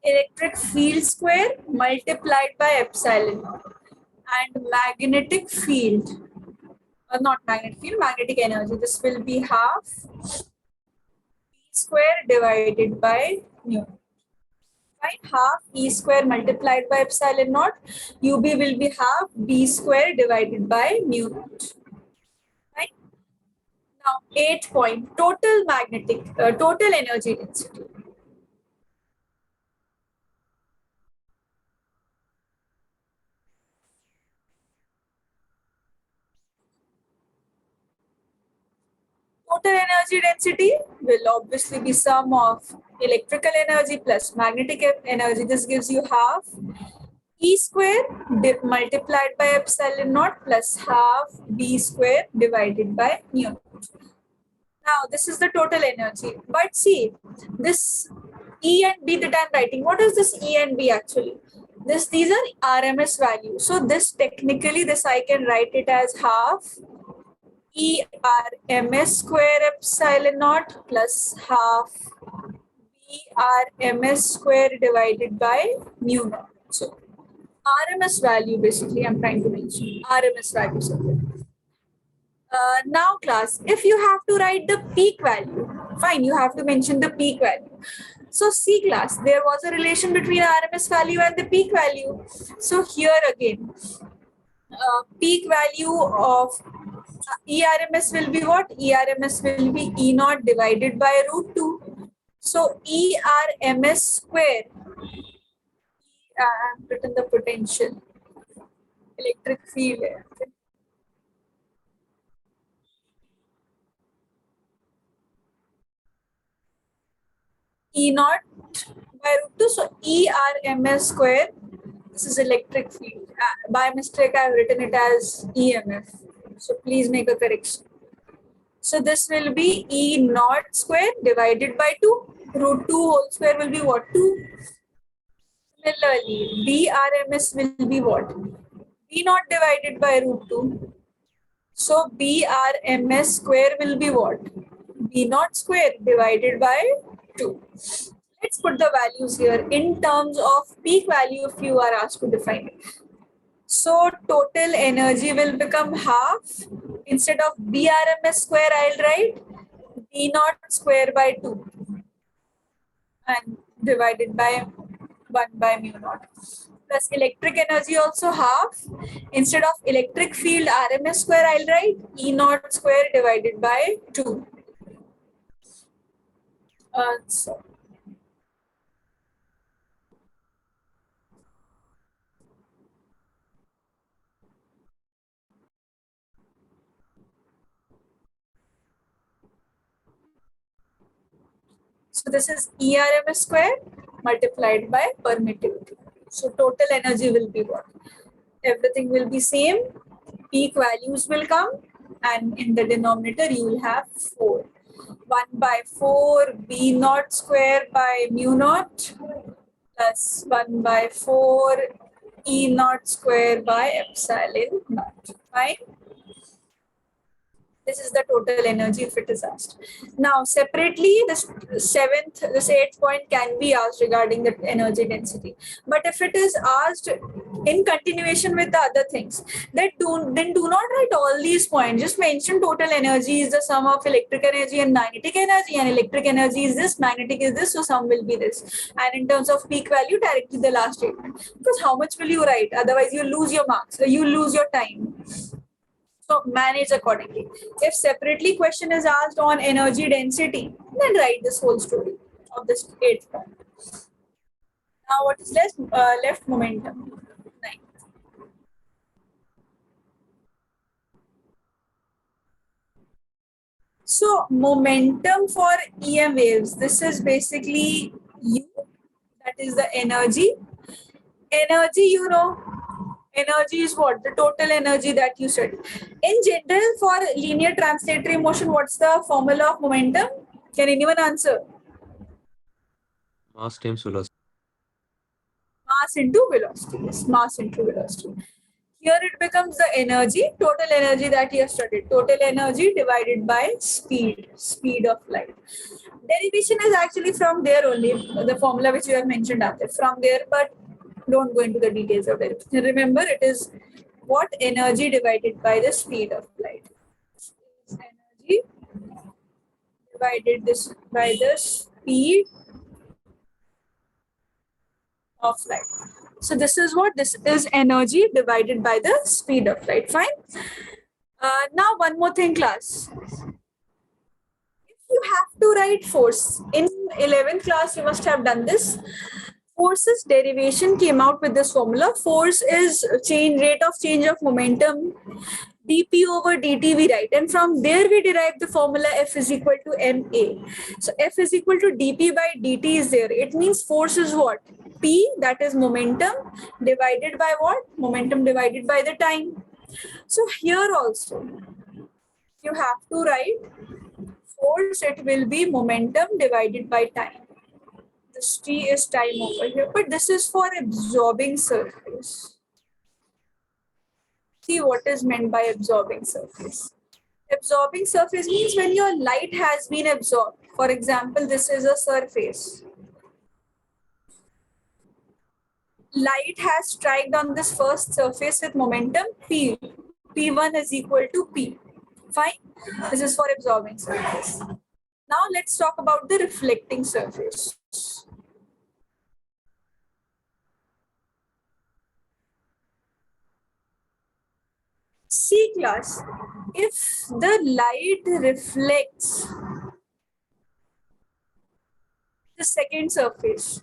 electric field square multiplied by epsilon and magnetic field, not magnetic field, magnetic energy. This will be half E square divided by mu. Right? Half E square multiplied by epsilon naught. UB will be half B square divided by mu naught. Right? Now, 8 point, total total energy density. Total energy density will obviously be sum of electrical energy plus magnetic energy. This gives you half E square multiplied by epsilon naught plus half B square divided by mu naught. Now, this is the total energy. But see, this E and B that I'm writing, what is this E and B actually? These are RMS values. So this technically, this I can write it as half E R MS square epsilon naught plus half B R MS square divided by mu naught. So RMS value basically I'm trying to mention. RMS values of it. Now class, if you have to write the peak value, fine, you have to mention the peak value. So C class, there was a relation between RMS value and the peak value. So here again, peak value of ERMS will be what? ERMS will be E naught divided by root 2. So ERMS square, I've written the potential, electric field. E naught by root 2. So ERMS square, this is electric field. By mistake, I've written it as EMF. So please make a correction. So this will be E naught square divided by 2. Root 2 whole square will be what? 2. Similarly, BRMS will be what? B naught divided by root 2. So BRMS square will be what? B naught square divided by 2. Let's put the values here in terms of peak value if you are asked to define it. So total energy will become half. Instead of BRMS square, I'll write B naught square by 2 and divided by 1 by mu naught plus electric energy also half. Instead of electric field RMS square, I'll write E naught square divided by 2. So this is ERMS square multiplied by permittivity. So total energy will be what? Everything will be same. Peak values will come, and in the denominator you will have 4. 1 by 4 B naught square by mu naught plus 1 by 4 E naught square by epsilon naught. Fine. This is the total energy if it is asked. Now, separately, this eighth point can be asked regarding the energy density. But if it is asked in continuation with the other things, then do not write all these points. Just mention total energy is the sum of electric energy and magnetic energy, and electric energy is this, magnetic is this, so sum will be this. And in terms of peak value, directly the last statement. Because how much will you write? Otherwise, you lose your marks, you lose your time. So manage accordingly. If separately question is asked on energy density, then write this whole story of this 8th point. Now what is left momentum. 9. So momentum for EM waves, this is basically U, that is the energy. Energy, you know, energy is what? The total energy that you study. In general, for linear translatory motion, what's the formula of momentum? Can anyone answer? Mass times velocity. Mass into velocity. Yes, mass into velocity. Here it becomes the energy, total energy that you have studied. Total energy divided by speed of light. Derivation is actually from there only, the formula which you have mentioned after. From there, but don't go into the details of it. Remember, it is what energy divided by the speed of light. Energy divided this by the speed of light. So this is what? This is energy divided by the speed of light. Fine. Now one more thing, class. If you have to write force, in 11th class you must have done this. Force's derivation came out with this formula. Force is rate of change of momentum, dp over dt we write, and from there we derive the formula F is equal to ma. So F is equal to dp by dt is there. It means force is what? P, that is momentum, divided by what? Momentum divided by the time. So here also you have to write force, it will be momentum divided by time. This T is time over here, but this is for absorbing surface. See what is meant by absorbing surface. Absorbing surface means when your light has been absorbed. For example, this is a surface. Light has struck on this first surface with momentum P. P1 is equal to P. Fine. This is for absorbing surface. Now let's talk about the reflecting surface. See class, if the light reflects the second surface,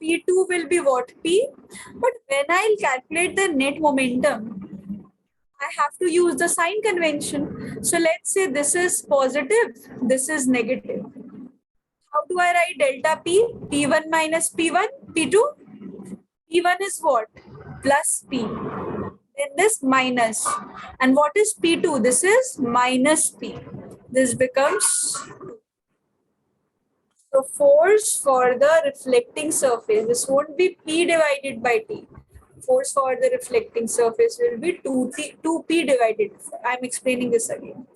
P2 will be what? P. But when I'll calculate the net momentum, I have to use the sign convention. So let's say this is positive, this is negative. How do I write delta P? P1 minus P1, P2? P1 is what? Plus P. Then this minus. And what is P2? This is minus P. This becomes, so force for the reflecting surface, this won't be P divided by T. Force for the reflecting surface will be 2P divided. I'm explaining this again.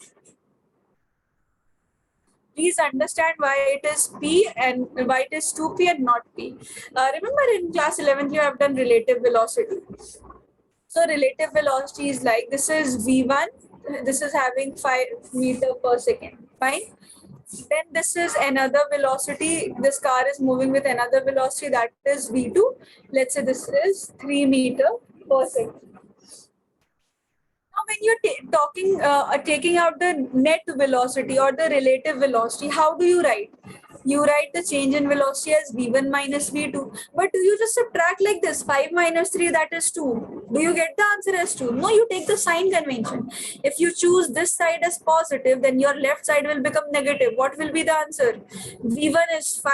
Please understand why it is P and why it is 2P and not P. Remember in class 11th you have done relative velocity. So relative velocity is like, this is V1, this is having 5 meters per second, fine? Then this is another velocity. This car is moving with another velocity, that is v2. Let's say this is 3 meter per second. Now, when you're taking out the net velocity or the relative velocity, how do you write? You write the change in velocity as v1 minus v2. But do you just subtract like this? 5 minus 3, that is 2. Do you get the answer as 2? No, you take the sign convention. If you choose this side as positive, then your left side will become negative. What will be the answer? v1 is 5,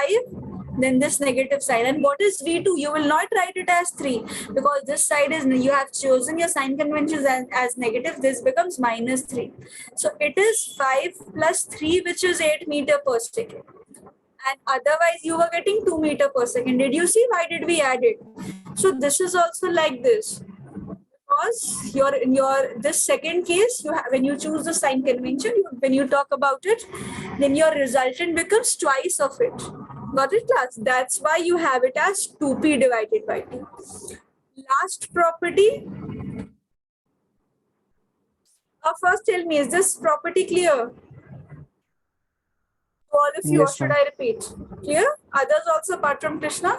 then this negative sign. And what is v2? You will not write it as 3 because this side is, you have chosen your sign conventions as negative. This becomes minus 3. So it is 5 plus 3, which is 8 meter per second. And otherwise you were getting 2 meter per second. Did you see why did we add it? So this is also like this. Because in your this second case, you have, when you choose the sign convention, when you talk about it, then your resultant becomes twice of it. Got it, class? That's why you have it as 2p divided by 2. Last property. First tell me, is this property clear? To all of you, or Yes, should ma'am. I repeat? Clear? Others also apart from Krishna?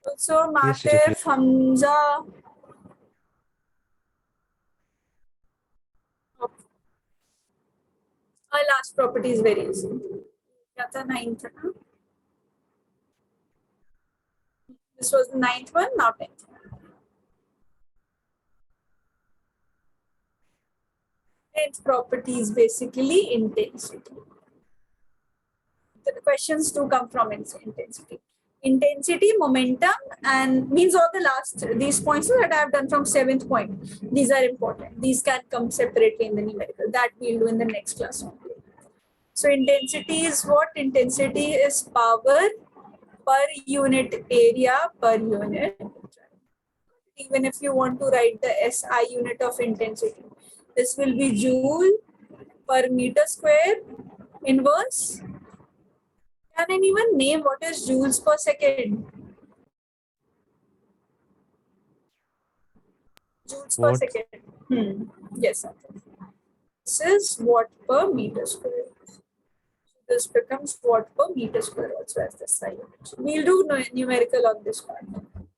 Also Yes, teacher, clear. Matif, Hamza. Okay. Our last property is very easy. क्या था ninth ना? This was the ninth one, now 10th. Tenth property is basically intensity. The questions do come from intensity. Intensity, momentum, and means all the last, these points that I have done from 7th point. These are important. These can come separately in the numerical. That we'll do in the next class only. So intensity is what? Intensity is power per unit area per unit. Even if you want to write the SI unit of intensity, this will be joule per meter square inverse. Can anyone name what is joules per second? Joules per What? second. Yes, sir. This is watt per meter square. This becomes watt per meter square also as the SI unit. We'll do numerical on this part.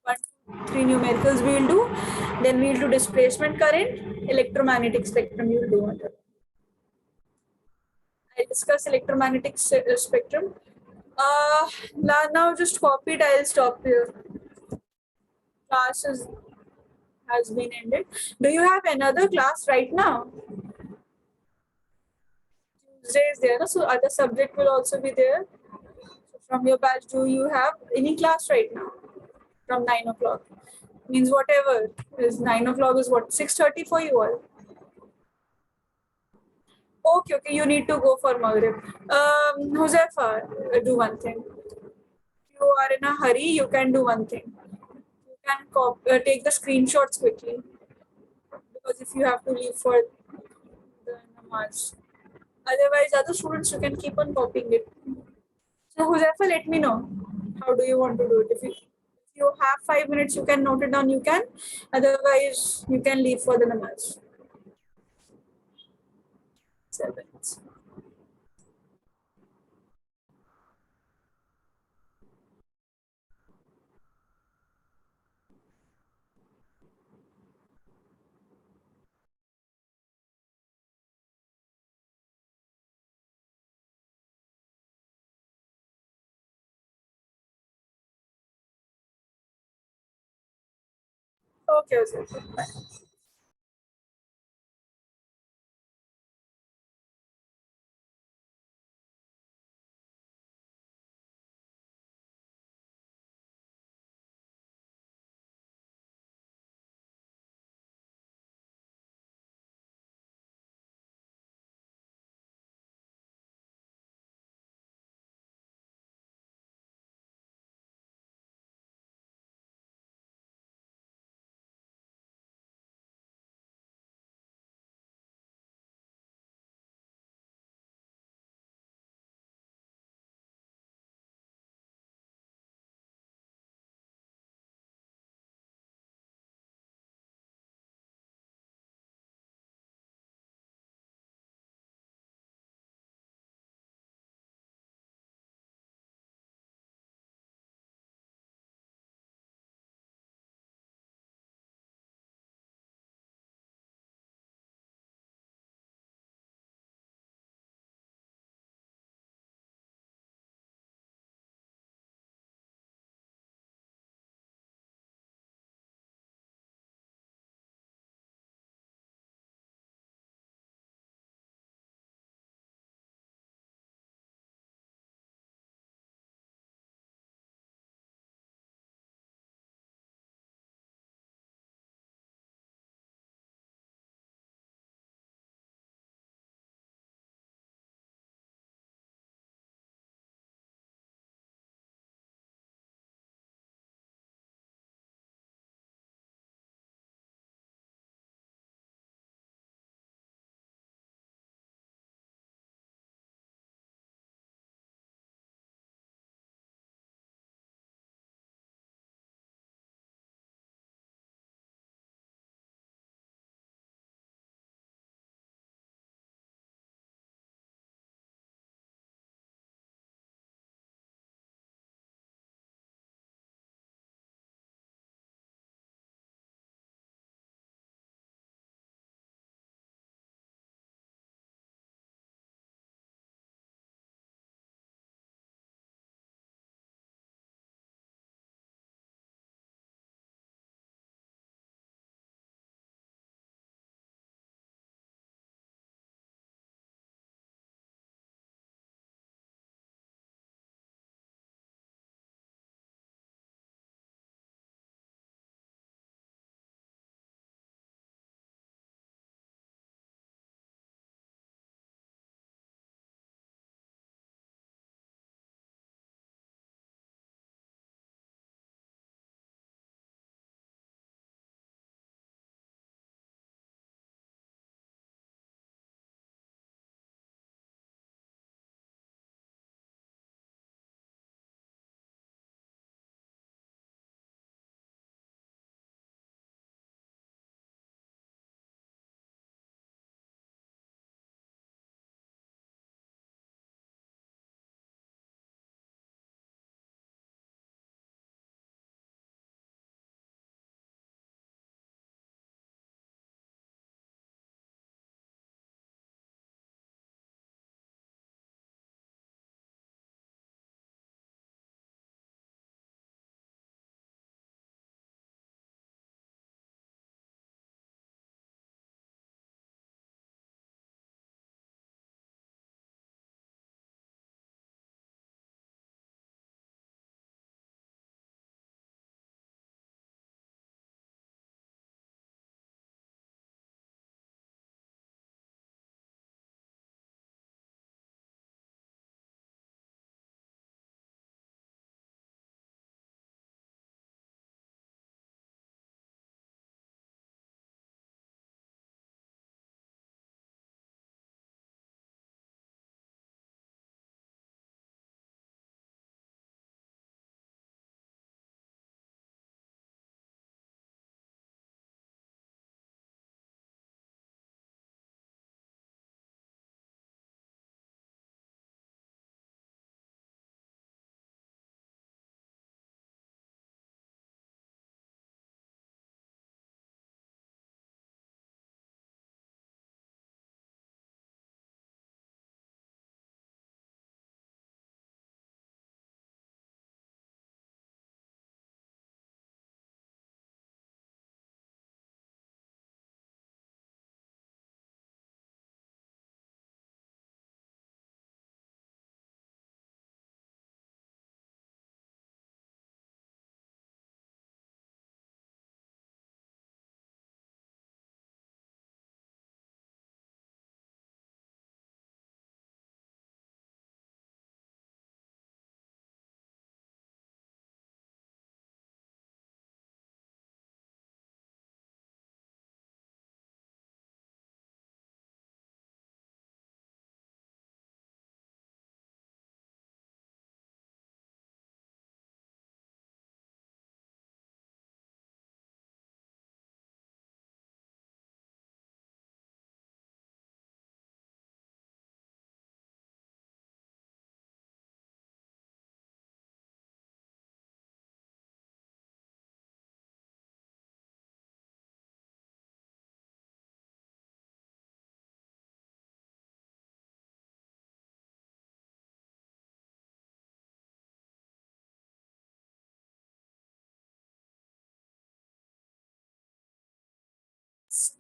1, 2, 3 numericals we'll do. Then we'll do displacement current, electromagnetic spectrum we'll do under. I'll discuss electromagnetic spectrum. Now just copy it. I'll stop here. Class has been ended. Do you have another class right now? Tuesday is there, no? So other subject will also be there. So from your batch, do you have any class right now? From 9 o'clock. Means whatever is 9 o'clock is what? 6:30 for you all. Okay, you need to go for Maghrib. Josefa, do one thing. If you are in a hurry, you can do one thing. You can take the screenshots quickly. Because if you have to leave for the namaz. Otherwise, other students, you can keep on copying it. So, Josefa, let me know. How do you want to do it? If you have 5 minutes, you can note it down, you can. Otherwise, you can leave for the namaz. 7. Okay, Josefa. Bye.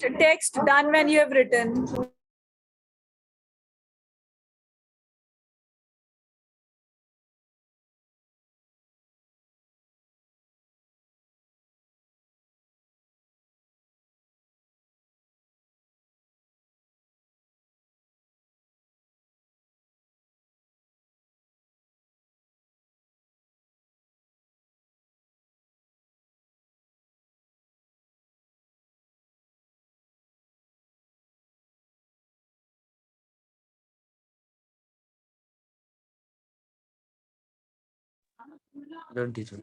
text done when you have written. Done, teacher.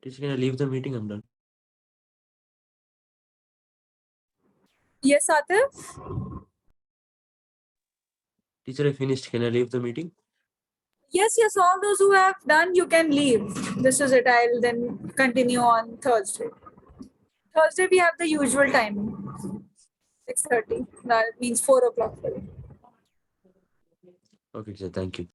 Teacher, can I leave the meeting? I'm done. Yes, Atif? Teacher, I finished. Can I leave the meeting? Yes, all those who have done, you can leave. This is it. I'll then continue on Thursday. Thursday, we have the usual time, 6:30. That means 4 o'clock. Okay, teacher. Thank you.